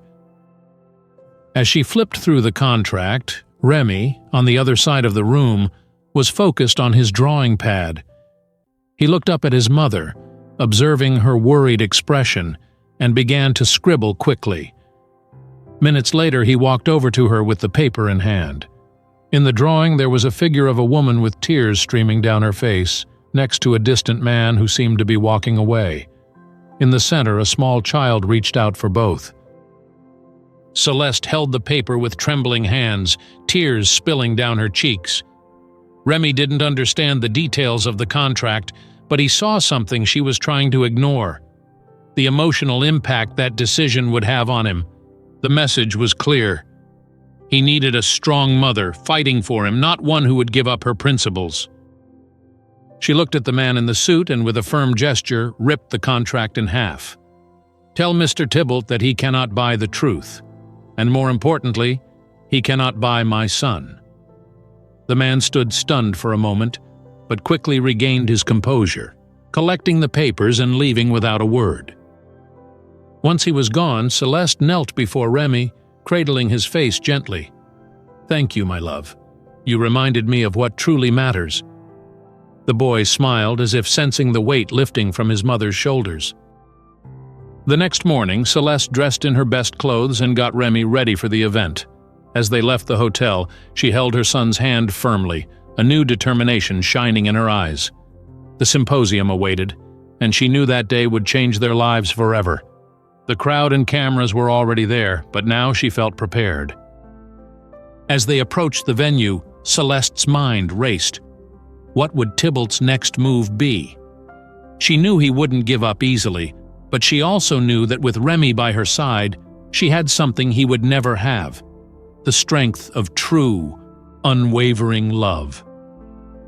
As she flipped through the contract, Remy, on the other side of the room, was focused on his drawing pad. He looked up at his mother, observing her worried expression, and began to scribble quickly. Minutes later, he walked over to her with the paper in hand. In the drawing, there was a figure of a woman with tears streaming down her face, next to a distant man who seemed to be walking away. In the center, a small child reached out for both. Celeste held the paper with trembling hands, tears spilling down her cheeks. Remy didn't understand the details of the contract, but he saw something she was trying to ignore. The emotional impact that decision would have on him. The message was clear. He needed a strong mother fighting for him, not one who would give up her principles. She looked at the man in the suit and with a firm gesture ripped the contract in half. "Tell Mr. Tybalt that he cannot buy the truth. And more importantly, he cannot buy my son." The man stood stunned for a moment, but quickly regained his composure, collecting the papers and leaving without a word. Once he was gone, Celeste knelt before Remy, cradling his face gently. "Thank you, my love. You reminded me of what truly matters." The boy smiled as if sensing the weight lifting from his mother's shoulders. The next morning, Celeste dressed in her best clothes and got Remy ready for the event. As they left the hotel, she held her son's hand firmly, a new determination shining in her eyes. The symposium awaited, and she knew that day would change their lives forever. The crowd and cameras were already there, but now she felt prepared. As they approached the venue, Celeste's mind raced. What would Tybalt's next move be? She knew he wouldn't give up easily, but she also knew that with Remy by her side, she had something he would never have: the strength of true, unwavering love.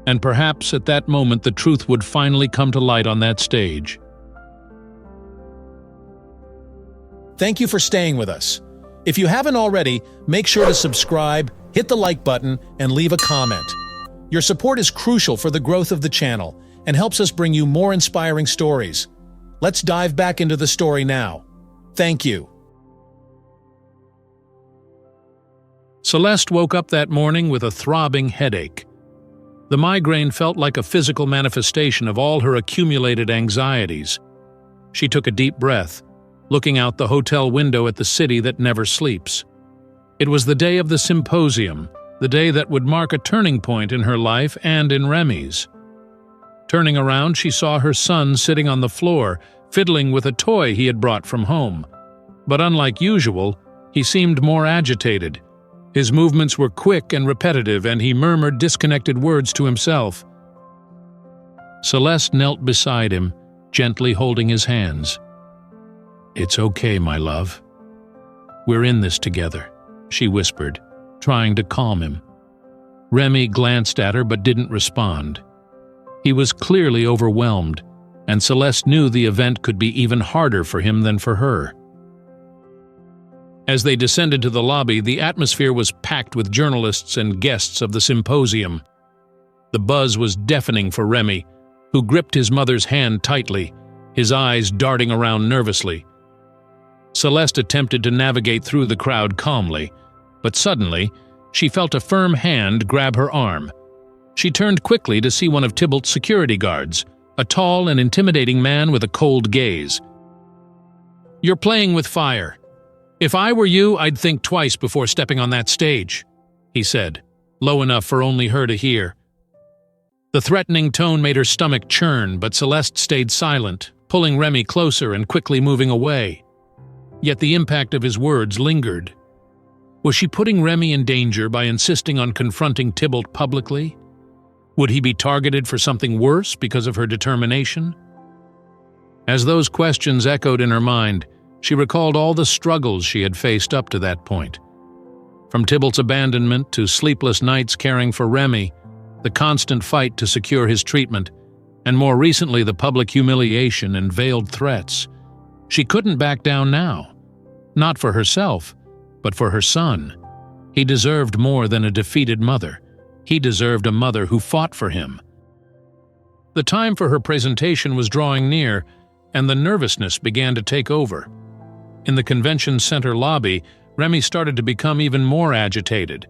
And perhaps at that moment the truth would finally come to light on that stage. Thank you for staying with us. If you haven't already, make sure to subscribe, hit the like button, and leave a comment. Your support is crucial for the growth of the channel and helps us bring you more inspiring stories. Let's dive back into the story now. Thank you. Celeste woke up that morning with a throbbing headache. The migraine felt like a physical manifestation of all her accumulated anxieties. She took a deep breath, looking out the hotel window at the city that never sleeps. It was the day of the symposium, the day that would mark a turning point in her life and in Remy's. Turning around, she saw her son sitting on the floor, fiddling with a toy he had brought from home. But unlike usual, he seemed more agitated. His movements were quick and repetitive, and he murmured disconnected words to himself. Celeste knelt beside him, gently holding his hands. "It's okay, my love. We're in this together," she whispered, trying to calm him. Remy glanced at her but didn't respond. He was clearly overwhelmed, and Celeste knew the event could be even harder for him than for her. As they descended to the lobby, the atmosphere was packed with journalists and guests of the symposium. The buzz was deafening for Remy, who gripped his mother's hand tightly, his eyes darting around nervously. Celeste attempted to navigate through the crowd calmly, but suddenly, she felt a firm hand grab her arm. She turned quickly to see one of Tybalt's security guards, a tall and intimidating man with a cold gaze. "You're playing with fire. If I were you, I'd think twice before stepping on that stage," he said, low enough for only her to hear. The threatening tone made her stomach churn, but Celeste stayed silent, pulling Remy closer and quickly moving away. Yet the impact of his words lingered. Was she putting Remy in danger by insisting on confronting Tybalt publicly? Would he be targeted for something worse because of her determination? As those questions echoed in her mind, she recalled all the struggles she had faced up to that point. From Tybalt's abandonment to sleepless nights caring for Remy, the constant fight to secure his treatment, and more recently the public humiliation and veiled threats. She couldn't back down now. Not for herself, but for her son. He deserved more than a defeated mother. He deserved a mother who fought for him. The time for her presentation was drawing near, and the nervousness began to take over. In the convention center lobby, Remy started to become even more agitated.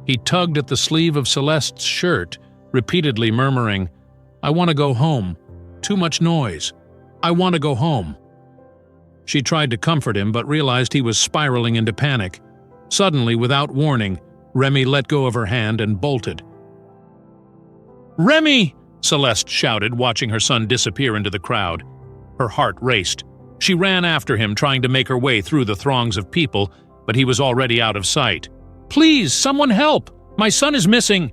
He tugged at the sleeve of Celeste's shirt, repeatedly murmuring, "I want to go home. Too much noise. I want to go home." She tried to comfort him but realized he was spiraling into panic. Suddenly, without warning, Remy let go of her hand and bolted. "Remy!" Celeste shouted, watching her son disappear into the crowd. Her heart raced. She ran after him, trying to make her way through the throngs of people, but he was already out of sight. "Please, someone help! My son is missing!"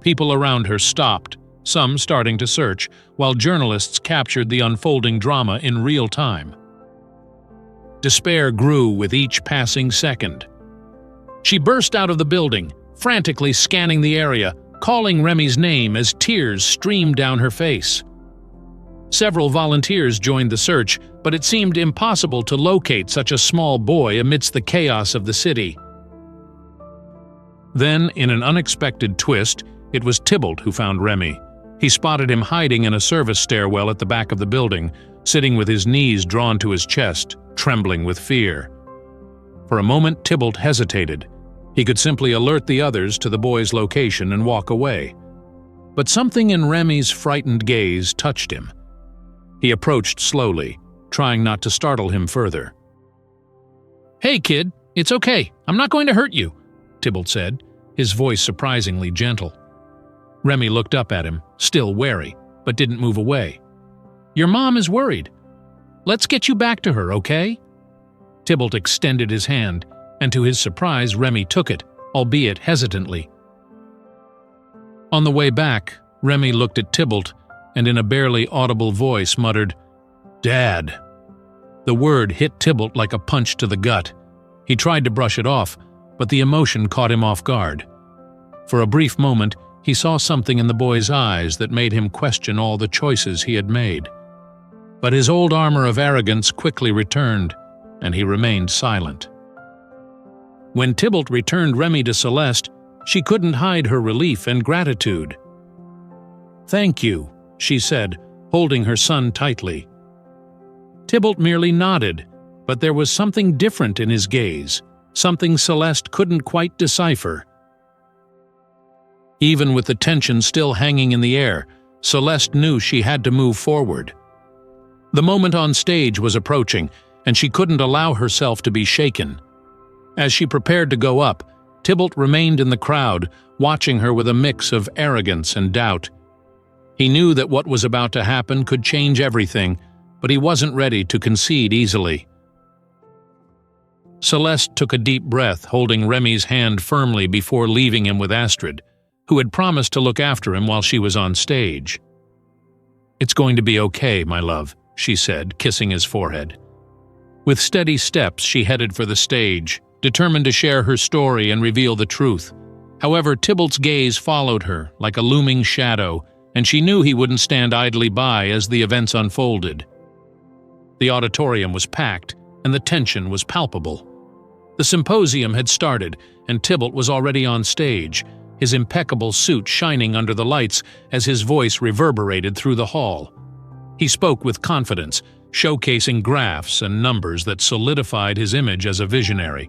People around her stopped, some starting to search, while journalists captured the unfolding drama in real time. Despair grew with each passing second. She burst out of the building, frantically scanning the area, calling Remy's name as tears streamed down her face. Several volunteers joined the search, but it seemed impossible to locate such a small boy amidst the chaos of the city. Then, in an unexpected twist, it was Tybalt who found Remy. He spotted him hiding in a service stairwell at the back of the building, sitting with his knees drawn to his chest, trembling with fear. For a moment, Tybalt hesitated. He could simply alert the others to the boy's location and walk away. But something in Remy's frightened gaze touched him. He approached slowly, trying not to startle him further. "Hey, kid, it's okay. I'm not going to hurt you," Tybalt said, his voice surprisingly gentle. Remy looked up at him, still wary, but didn't move away. "Your mom is worried. Let's get you back to her, okay?" Tybalt extended his hand, and to his surprise, Remy took it, albeit hesitantly. On the way back, Remy looked at Tybalt and in a barely audible voice muttered, "Dad." The word hit Tybalt like a punch to the gut. He tried to brush it off, but the emotion caught him off guard. For a brief moment, he saw something in the boy's eyes that made him question all the choices he had made. But his old armor of arrogance quickly returned, and he remained silent. When Tybalt returned Remy to Celeste, she couldn't hide her relief and gratitude. "Thank you," she said, holding her son tightly. Tybalt merely nodded, but there was something different in his gaze, something Celeste couldn't quite decipher. Even with the tension still hanging in the air, Celeste knew she had to move forward. The moment on stage was approaching, and she couldn't allow herself to be shaken. As she prepared to go up, Tybalt remained in the crowd, watching her with a mix of arrogance and doubt. He knew that what was about to happen could change everything, but he wasn't ready to concede easily. Celeste took a deep breath, holding Remy's hand firmly before leaving him with Astrid, who had promised to look after him while she was on stage. "It's going to be okay, my love," she said, kissing his forehead. With steady steps, she headed for the stage, determined to share her story and reveal the truth. However, Tybalt's gaze followed her like a looming shadow, and she knew he wouldn't stand idly by as the events unfolded. The auditorium was packed, and the tension was palpable. The symposium had started, and Tybalt was already on stage, his impeccable suit shining under the lights as his voice reverberated through the hall. He spoke with confidence, showcasing graphs and numbers that solidified his image as a visionary.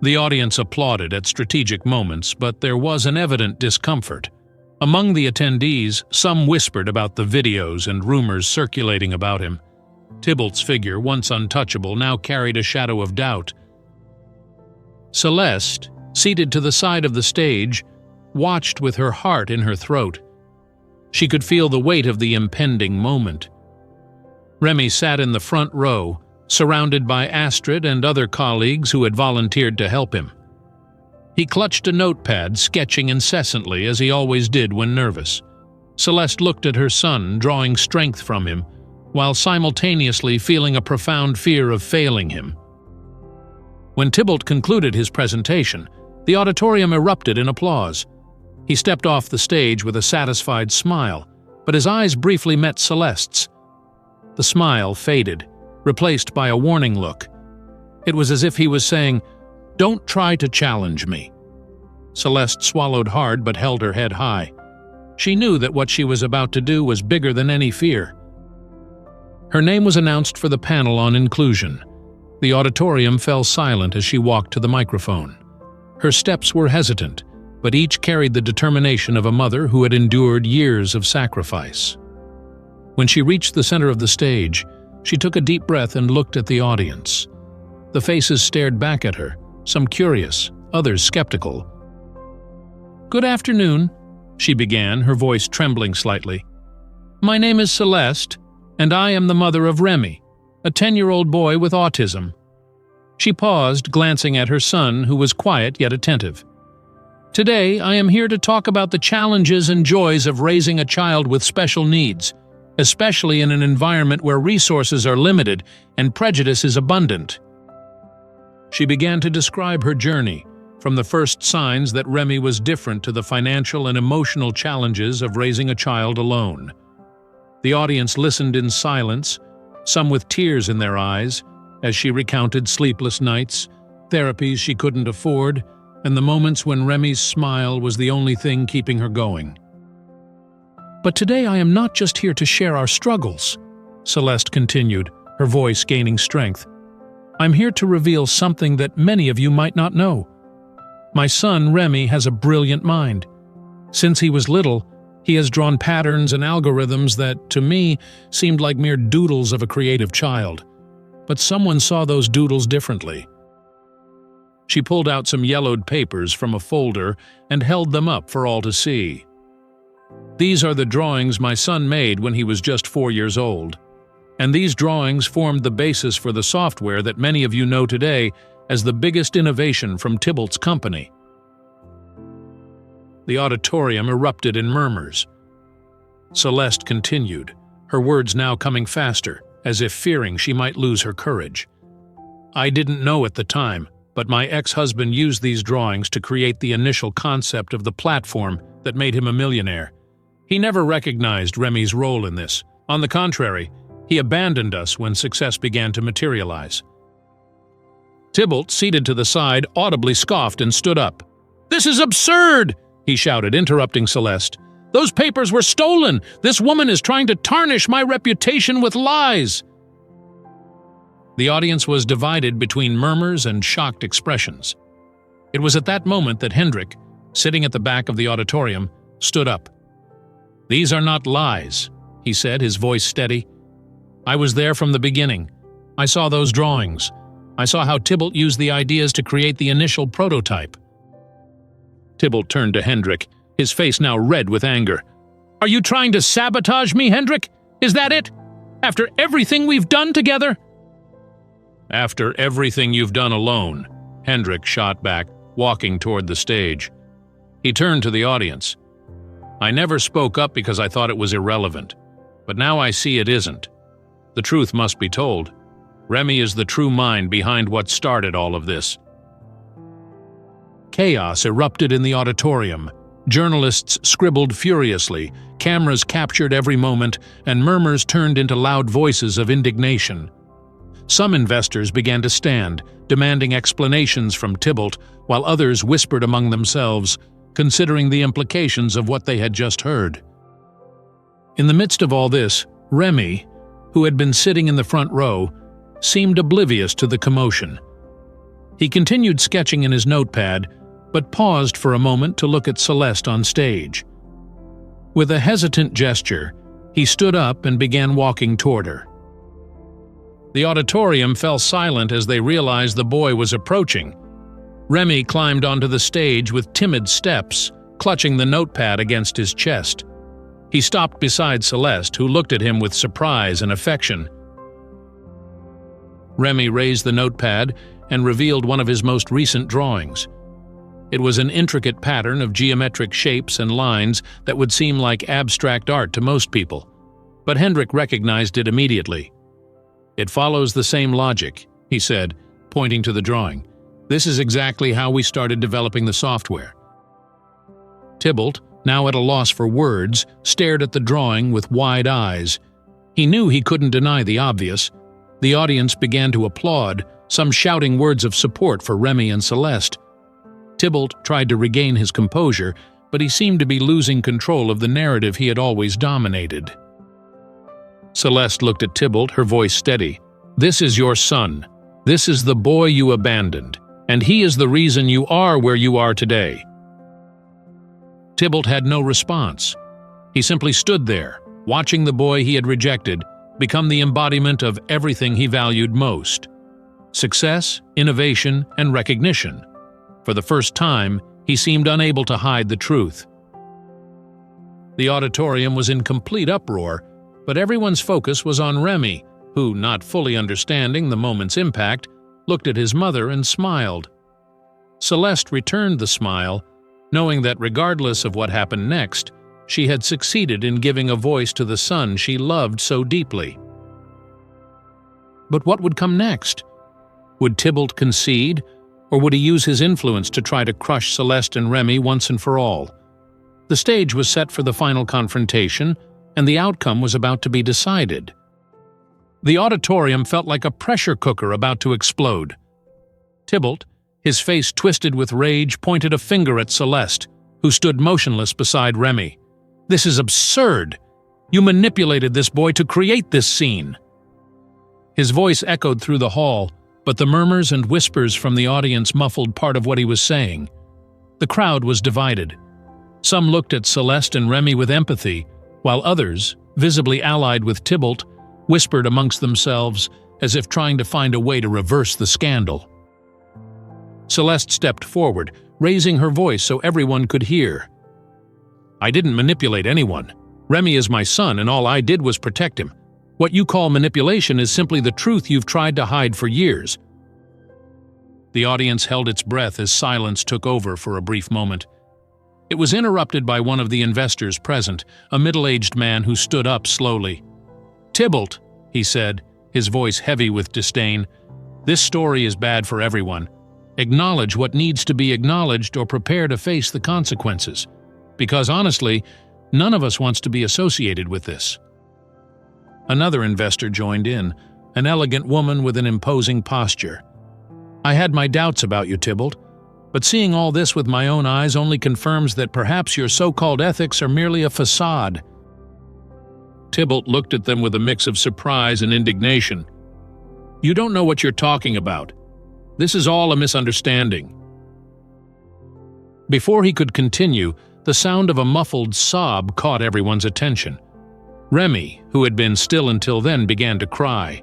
The audience applauded at strategic moments, but there was an evident discomfort. Among the attendees, some whispered about the videos and rumors circulating about him. Tybalt's figure, once untouchable, now carried a shadow of doubt. Celeste, seated to the side of the stage, watched with her heart in her throat. She could feel the weight of the impending moment. Remy sat in the front row, surrounded by Astrid and other colleagues who had volunteered to help him. He clutched a notepad, sketching incessantly as he always did when nervous. Celeste looked at her son, drawing strength from him, while simultaneously feeling a profound fear of failing him. When Tybalt concluded his presentation, the auditorium erupted in applause. He stepped off the stage with a satisfied smile, but his eyes briefly met Celeste's. The smile faded, replaced by a warning look. It was as if he was saying, "Don't try to challenge me." Celeste swallowed hard but held her head high. She knew that what she was about to do was bigger than any fear. Her name was announced for the panel on inclusion. The auditorium fell silent as she walked to the microphone. Her steps were hesitant, but each carried the determination of a mother who had endured years of sacrifice. When she reached the center of the stage, she took a deep breath and looked at the audience. The faces stared back at her, some curious, others skeptical. "Good afternoon," she began, her voice trembling slightly. "My name is Celeste, and I am the mother of Remy, a 10-year-old boy with autism." She paused, glancing at her son, who was quiet yet attentive. "Today, I am here to talk about the challenges and joys of raising a child with special needs, especially in an environment where resources are limited and prejudice is abundant." She began to describe her journey, from the first signs that Remy was different to the financial and emotional challenges of raising a child alone. The audience listened in silence, some with tears in their eyes, as she recounted sleepless nights, therapies she couldn't afford, and the moments when Remy's smile was the only thing keeping her going. "But today I am not just here to share our struggles," Celeste continued, her voice gaining strength. "I'm here to reveal something that many of you might not know. My son, Remy, has a brilliant mind. Since he was little, He has drawn patterns and algorithms that, to me, seemed like mere doodles of a creative child. But someone saw those doodles differently. She pulled out some yellowed papers from a folder and held them up for all to see. These are the drawings my son made when he was just 4 years old. And these drawings formed the basis for the software that many of you know today as the biggest innovation from Tybalt's company. The auditorium erupted in murmurs. Celeste continued, her words now coming faster, as if fearing she might lose her courage. I didn't know at the time, but my ex-husband used these drawings to create the initial concept of the platform that made him a millionaire. He never recognized Remy's role in this. On the contrary, he abandoned us when success began to materialize. Tybalt, seated to the side, audibly scoffed and stood up. "This is absurd!" he shouted, interrupting Celeste. "Those papers were stolen! This woman is trying to tarnish my reputation with lies!" The audience was divided between murmurs and shocked expressions. It was at that moment that Hendrik, sitting at the back of the auditorium, stood up. "These are not lies," he said, his voice steady. "I was there from the beginning. I saw those drawings. I saw how Tybalt used the ideas to create the initial prototype." Tybalt turned to Hendrik, his face now red with anger. "Are you trying to sabotage me, Hendrik? Is that it? After everything we've done together?" "After everything you've done alone," Hendrik shot back, walking toward the stage. He turned to the audience. "I never spoke up because I thought it was irrelevant, but now I see it isn't. The truth must be told. Remy is the true mind behind what started all of this." Chaos erupted in the auditorium. Journalists scribbled furiously, cameras captured every moment, and murmurs turned into loud voices of indignation. Some investors began to stand, demanding explanations from Tybalt, while others whispered among themselves, considering the implications of what they had just heard. In the midst of all this, Remy, who had been sitting in the front row, seemed oblivious to the commotion. He continued sketching in his notepad, but paused for a moment to look at Celeste on stage. With a hesitant gesture, he stood up and began walking toward her. The auditorium fell silent as they realized the boy was approaching. Remy climbed onto the stage with timid steps, clutching the notepad against his chest. He stopped beside Celeste, who looked at him with surprise and affection. Remy raised the notepad and revealed one of his most recent drawings. It was an intricate pattern of geometric shapes and lines that would seem like abstract art to most people, but Hendrik recognized it immediately. "It follows the same logic," he said, pointing to the drawing. "This is exactly how we started developing the software." Tybalt, now at a loss for words, stared at the drawing with wide eyes. He knew he couldn't deny the obvious. The audience began to applaud, some shouting words of support for Remy and Celeste. Tybalt tried to regain his composure, but he seemed to be losing control of the narrative he had always dominated. Celeste looked at Tybalt, her voice steady. "This is your son. This is the boy you abandoned, and he is the reason you are where you are today." Tybalt had no response. He simply stood there, watching the boy he had rejected become the embodiment of everything he valued most: success, innovation, and recognition. For the first time, he seemed unable to hide the truth. The auditorium was in complete uproar, but everyone's focus was on Remy, who, not fully understanding the moment's impact, looked at his mother and smiled. Celeste returned the smile, knowing that regardless of what happened next, she had succeeded in giving a voice to the son she loved so deeply. But what would come next? Would Tybalt concede, or would he use his influence to try to crush Celeste and Remy once and for all? The stage was set for the final confrontation, and the outcome was about to be decided. The auditorium felt like a pressure cooker about to explode. Tybalt, his face twisted with rage, pointed a finger at Celeste, who stood motionless beside Remy. "This is absurd! You manipulated this boy to create this scene!" His voice echoed through the hall, but the murmurs and whispers from the audience muffled part of what he was saying. The crowd was divided. Some looked at Celeste and Remy with empathy, while others, visibly allied with Tybalt, whispered amongst themselves as if trying to find a way to reverse the scandal. Celeste stepped forward, raising her voice so everyone could hear. "I didn't manipulate anyone. Remy is my son, and all I did was protect him. What you call manipulation is simply the truth you've tried to hide for years." The audience held its breath as silence took over for a brief moment. It was interrupted by one of the investors present, a middle-aged man who stood up slowly. "Tybalt," he said, his voice heavy with disdain, "this story is bad for everyone. Acknowledge what needs to be acknowledged or prepare to face the consequences. Because honestly, none of us wants to be associated with this." Another investor joined in, an elegant woman with an imposing posture. "I had my doubts about you, Tybalt, but seeing all this with my own eyes only confirms that perhaps your so-called ethics are merely a facade." Tybalt looked at them with a mix of surprise and indignation. "You don't know what you're talking about. This is all a misunderstanding." Before he could continue, the sound of a muffled sob caught everyone's attention. Remy, who had been still until then, began to cry.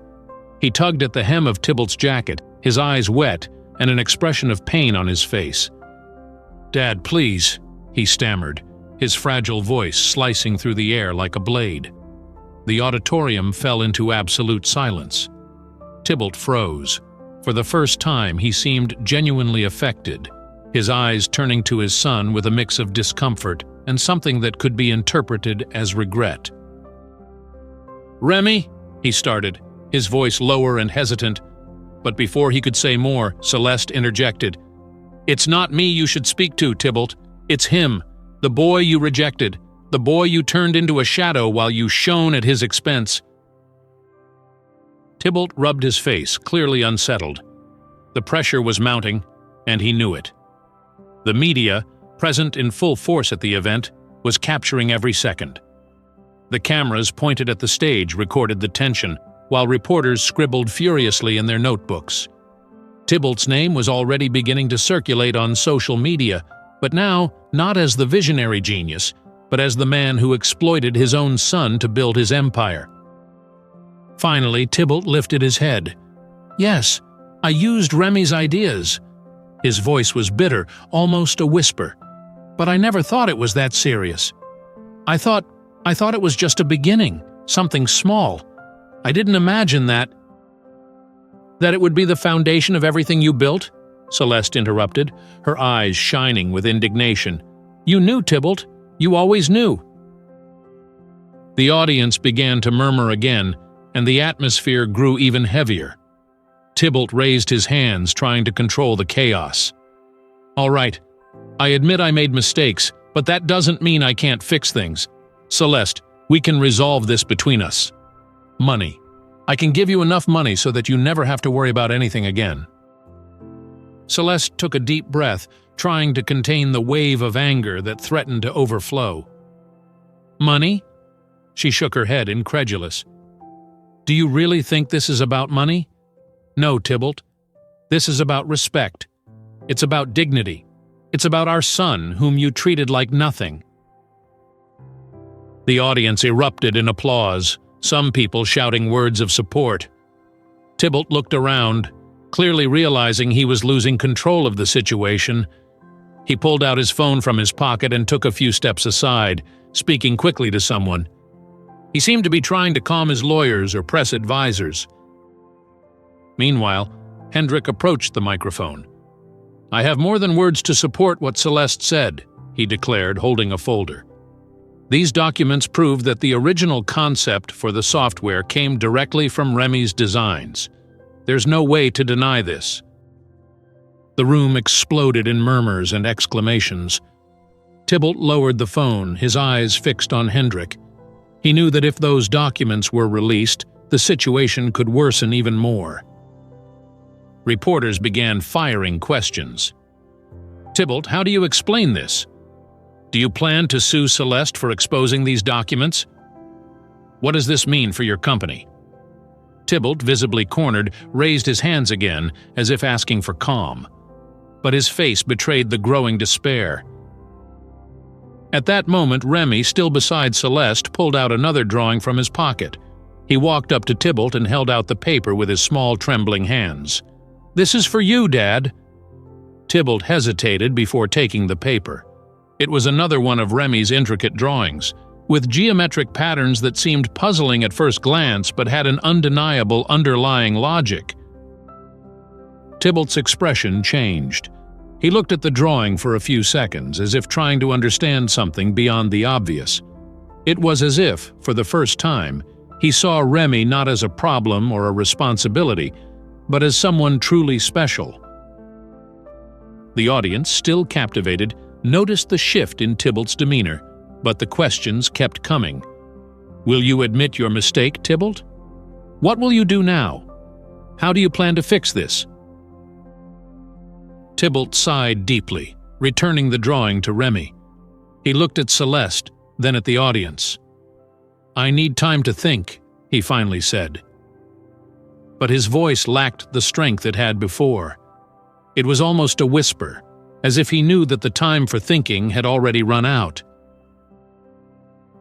He tugged at the hem of Tybalt's jacket, his eyes wet, and an expression of pain on his face. "Dad, please," he stammered, his fragile voice slicing through the air like a blade. The auditorium fell into absolute silence. Tybalt froze. For the first time, he seemed genuinely affected, his eyes turning to his son with a mix of discomfort and something that could be interpreted as regret. "Remy," he started, his voice lower and hesitant, but before he could say more, Celeste interjected. "It's not me you should speak to, Tybalt. It's him, the boy you rejected, the boy you turned into a shadow while you shone at his expense." Tybalt rubbed his face, clearly unsettled. The pressure was mounting, and he knew it. The media, present in full force at the event, was capturing every second. The cameras pointed at the stage recorded the tension, while reporters scribbled furiously in their notebooks. Tybalt's name was already beginning to circulate on social media, but now not as the visionary genius, but as the man who exploited his own son to build his empire. Finally, Tybalt lifted his head. "Yes, I used Remy's ideas." His voice was bitter, almost a whisper. "But I never thought it was that serious. I thought it was just a beginning, something small. I didn't imagine that it would be the foundation of everything you built," Celeste interrupted, her eyes shining with indignation. "You knew, Tybalt. You always knew." The audience began to murmur again, and the atmosphere grew even heavier. Tybalt raised his hands, trying to control the chaos. "All right, I admit I made mistakes, but that doesn't mean I can't fix things. Celeste, we can resolve this between us. Money. I can give you enough money so that you never have to worry about anything again." Celeste took a deep breath, trying to contain the wave of anger that threatened to overflow. "Money?" She shook her head, incredulous. "Do you really think this is about money?" "No, Tybalt. This is about respect. It's about dignity. It's about our son, whom you treated like nothing." The audience erupted in applause, some people shouting words of support. Tybalt looked around, clearly realizing he was losing control of the situation. He pulled out his phone from his pocket and took a few steps aside, speaking quickly to someone. He seemed to be trying to calm his lawyers or press advisors. Meanwhile, Hendrik approached the microphone. "I have more than words to support what Celeste said," he declared, holding a folder. "These documents prove that the original concept for the software came directly from Remy's designs. There's no way to deny this." The room exploded in murmurs and exclamations. Tybalt lowered the phone, his eyes fixed on Hendrik. He knew that if those documents were released, the situation could worsen even more. Reporters began firing questions. "Tybalt, how do you explain this? Do you plan to sue Celeste for exposing these documents? What does this mean for your company?" Tybalt, visibly cornered, raised his hands again, as if asking for calm. But his face betrayed the growing despair. At that moment, Remy, still beside Celeste, pulled out another drawing from his pocket. He walked up to Tybalt and held out the paper with his small, trembling hands. "This is for you, Dad." Tybalt hesitated before taking the paper. It was another one of Remy's intricate drawings, with geometric patterns that seemed puzzling at first glance but had an undeniable underlying logic. Tybalt's expression changed. He looked at the drawing for a few seconds, as if trying to understand something beyond the obvious. It was as if, for the first time, he saw Remy not as a problem or a responsibility, but as someone truly special. The audience, still captivated, noticed the shift in Tybalt's demeanor, but the questions kept coming. "Will you admit your mistake, Tybalt? What will you do now? How do you plan to fix this?" Tybalt sighed deeply, returning the drawing to Remy. He looked at Celeste, then at the audience. "I need time to think," he finally said. But his voice lacked the strength it had before. It was almost a whisper, as if he knew that the time for thinking had already run out.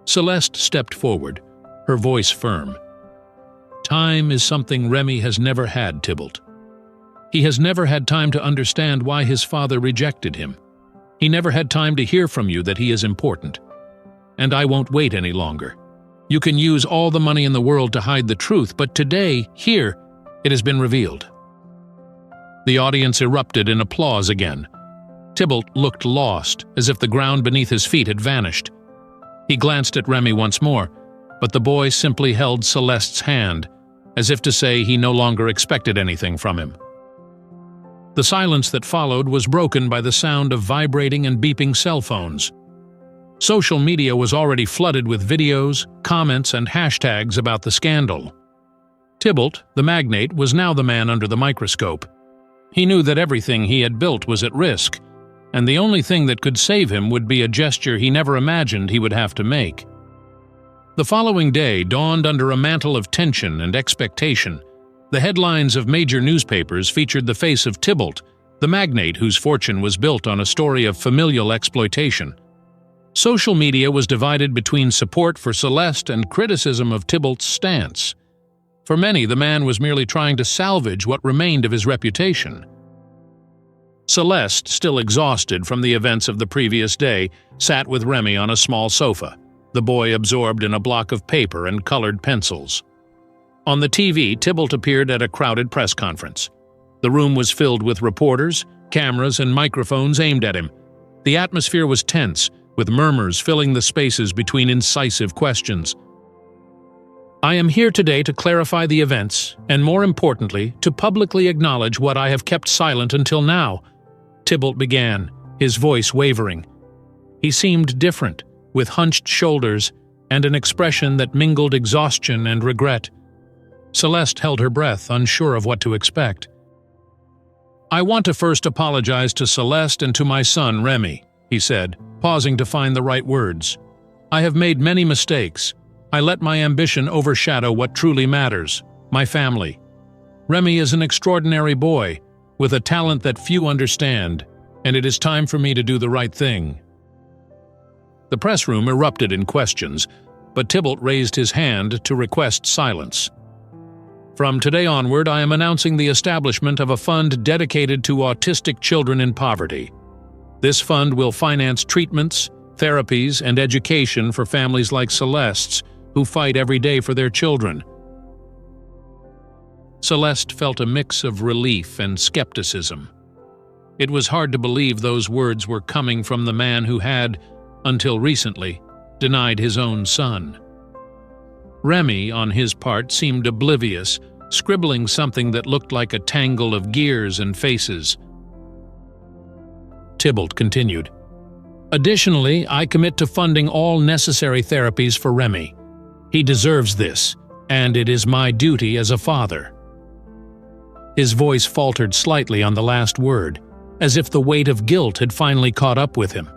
Celeste stepped forward, her voice firm. "Time is something Remy has never had, Tybalt. He has never had time to understand why his father rejected him. He never had time to hear from you that he is important. And I won't wait any longer. You can use all the money in the world to hide the truth, but today, here, it has been revealed." The audience erupted in applause again. Tybalt looked lost, as if the ground beneath his feet had vanished. He glanced at Remy once more, but the boy simply held Celeste's hand, as if to say he no longer expected anything from him. The silence that followed was broken by the sound of vibrating and beeping cell phones. Social media was already flooded with videos, comments, and hashtags about the scandal. Tybalt, the magnate, was now the man under the microscope. He knew that everything he had built was at risk, and the only thing that could save him would be a gesture he never imagined he would have to make. The following day dawned under a mantle of tension and expectation. The headlines of major newspapers featured the face of Tybalt, the magnate whose fortune was built on a story of familial exploitation. Social media was divided between support for Celeste and criticism of Tybalt's stance. For many, the man was merely trying to salvage what remained of his reputation. Celeste, still exhausted from the events of the previous day, sat with Remy on a small sofa, the boy absorbed in a block of paper and colored pencils. On the TV, Tybalt appeared at a crowded press conference. The room was filled with reporters, cameras, and microphones aimed at him. The atmosphere was tense, with murmurs filling the spaces between incisive questions. "I am here today to clarify the events, and more importantly, to publicly acknowledge what I have kept silent until now," Tybalt began, his voice wavering. He seemed different, with hunched shoulders and an expression that mingled exhaustion and regret. Celeste held her breath, unsure of what to expect. "I want to first apologize to Celeste and to my son, Remy," he said, pausing to find the right words. "I have made many mistakes. I let my ambition overshadow what truly matters, my family. Remy is an extraordinary boy, with a talent that few understand, and it is time for me to do the right thing." The press room erupted in questions, but Tybalt raised his hand to request silence. "From today onward, I am announcing the establishment of a fund dedicated to autistic children in poverty. This fund will finance treatments, therapies, and education for families like Celeste's, who fight every day for their children." Celeste felt a mix of relief and skepticism. It was hard to believe those words were coming from the man who had, until recently, denied his own son. Remy, on his part, seemed oblivious, scribbling something that looked like a tangle of gears and faces. Tybalt continued, "Additionally, I commit to funding all necessary therapies for Remy. He deserves this, and it is my duty as a father." His voice faltered slightly on the last word, as if the weight of guilt had finally caught up with him.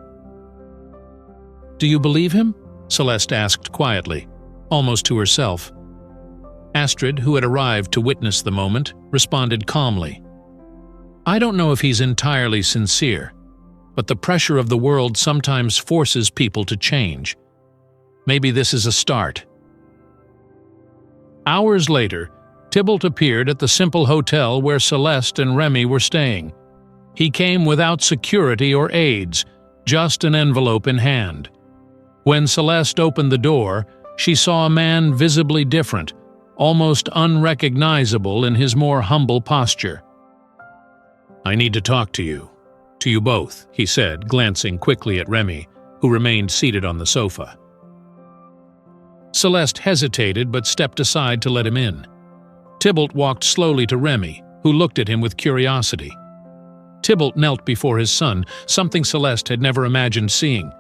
"Do you believe him?" Celeste asked quietly, almost to herself. Astrid, who had arrived to witness the moment, responded calmly. "I don't know if he's entirely sincere. but the pressure of the world sometimes forces people to change. Maybe this is a start. Hours later, Tybalt appeared at the simple hotel where Celeste and Remy were staying. He came without security or aides, just an envelope in hand. When Celeste opened the door, she saw a man visibly different, almost unrecognizable in his more humble posture. "I need to talk to you both," he said, glancing quickly at Remy, who remained seated on the sofa. Celeste hesitated but stepped aside to let him in. Tybalt walked slowly to Remy, who looked at him with curiosity. Tybalt knelt before his son, something Celeste had never imagined seeing.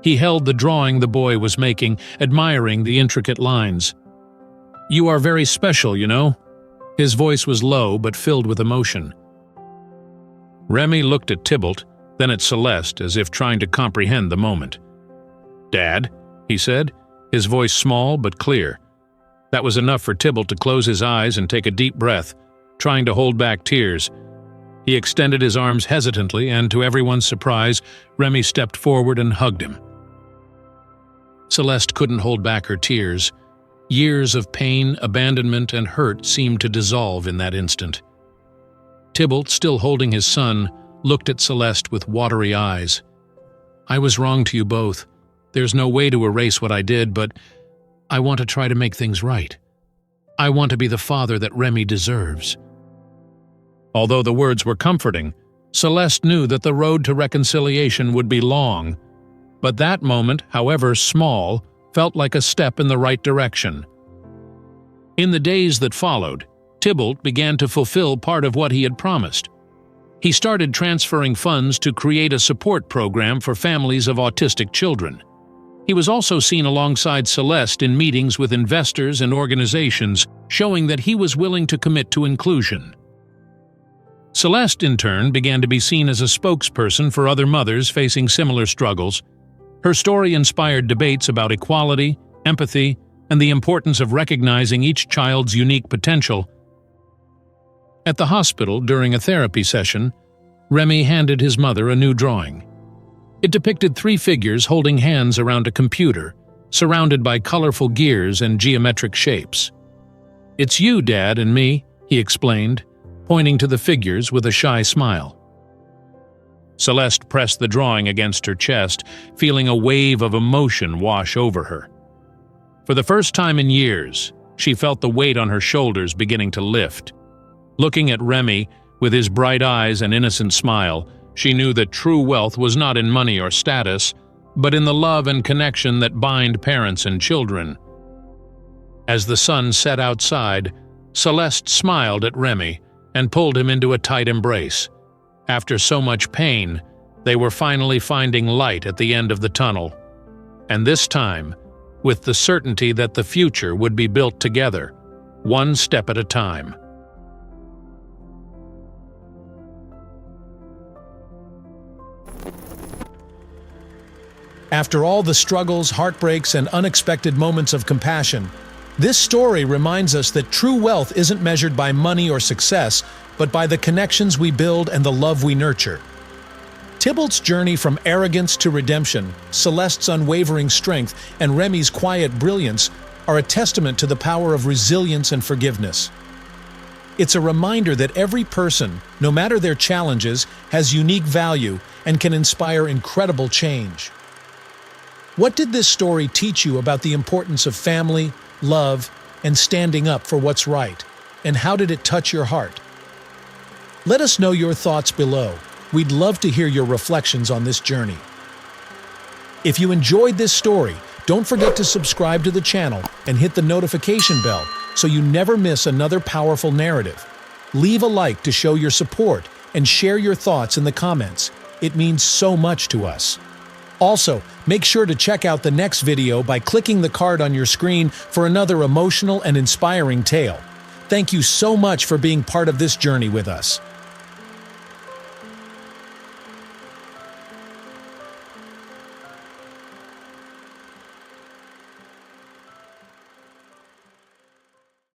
He held the drawing the boy was making, admiring the intricate lines. "You are very special, you know." His voice was low but filled with emotion. Remy looked at Tybalt, then at Celeste, as if trying to comprehend the moment. "Dad," he said, his voice small but clear. That was enough for Tybalt to close his eyes and take a deep breath, trying to hold back tears. He extended his arms hesitantly, and to everyone's surprise, Remy stepped forward and hugged him. Celeste couldn't hold back her tears. Years of pain, abandonment, and hurt seemed to dissolve in that instant. Tybalt, still holding his son, looked at Celeste with watery eyes. "I was wrong to you both. There's no way to erase what I did, but I want to try to make things right. I want to be the father that Remy deserves." Although the words were comforting, Celeste knew that the road to reconciliation would be long. But that moment, however small, felt like a step in the right direction. In the days that followed, Tybalt began to fulfill part of what he had promised. He started transferring funds to create a support program for families of autistic children. He was also seen alongside Celeste in meetings with investors and organizations, showing that he was willing to commit to inclusion. Celeste, in turn, began to be seen as a spokesperson for other mothers facing similar struggles. Her story inspired debates about equality, empathy, and the importance of recognizing each child's unique potential. At the hospital, during a therapy session, Remy handed his mother a new drawing. It depicted 3 figures holding hands around a computer, surrounded by colorful gears and geometric shapes. "It's you, Dad, and me," he explained, pointing to the figures with a shy smile. Celeste pressed the drawing against her chest, feeling a wave of emotion wash over her. For the first time in years, she felt the weight on her shoulders beginning to lift. Looking at Remy, with his bright eyes and innocent smile, she knew that true wealth was not in money or status, but in the love and connection that bind parents and children. As the sun set outside, Celeste smiled at Remy and pulled him into a tight embrace. After so much pain, they were finally finding light at the end of the tunnel. And this time, with the certainty that the future would be built together, one step at a time. After all the struggles, heartbreaks, and unexpected moments of compassion, this story reminds us that true wealth isn't measured by money or success, but by the connections we build and the love we nurture. Tybalt's journey from arrogance to redemption, Celeste's unwavering strength, and Remy's quiet brilliance are a testament to the power of resilience and forgiveness. It's a reminder that every person, no matter their challenges, has unique value and can inspire incredible change. What did this story teach you about the importance of family, love, and standing up for what's right? And how did it touch your heart? Let us know your thoughts below. We'd love to hear your reflections on this journey. If you enjoyed this story, don't forget to subscribe to the channel and hit the notification bell so you never miss another powerful narrative. Leave a like to show your support and share your thoughts in the comments. It means so much to us. Also, make sure to check out the next video by clicking the card on your screen for another emotional and inspiring tale. Thank you so much for being part of this journey with us.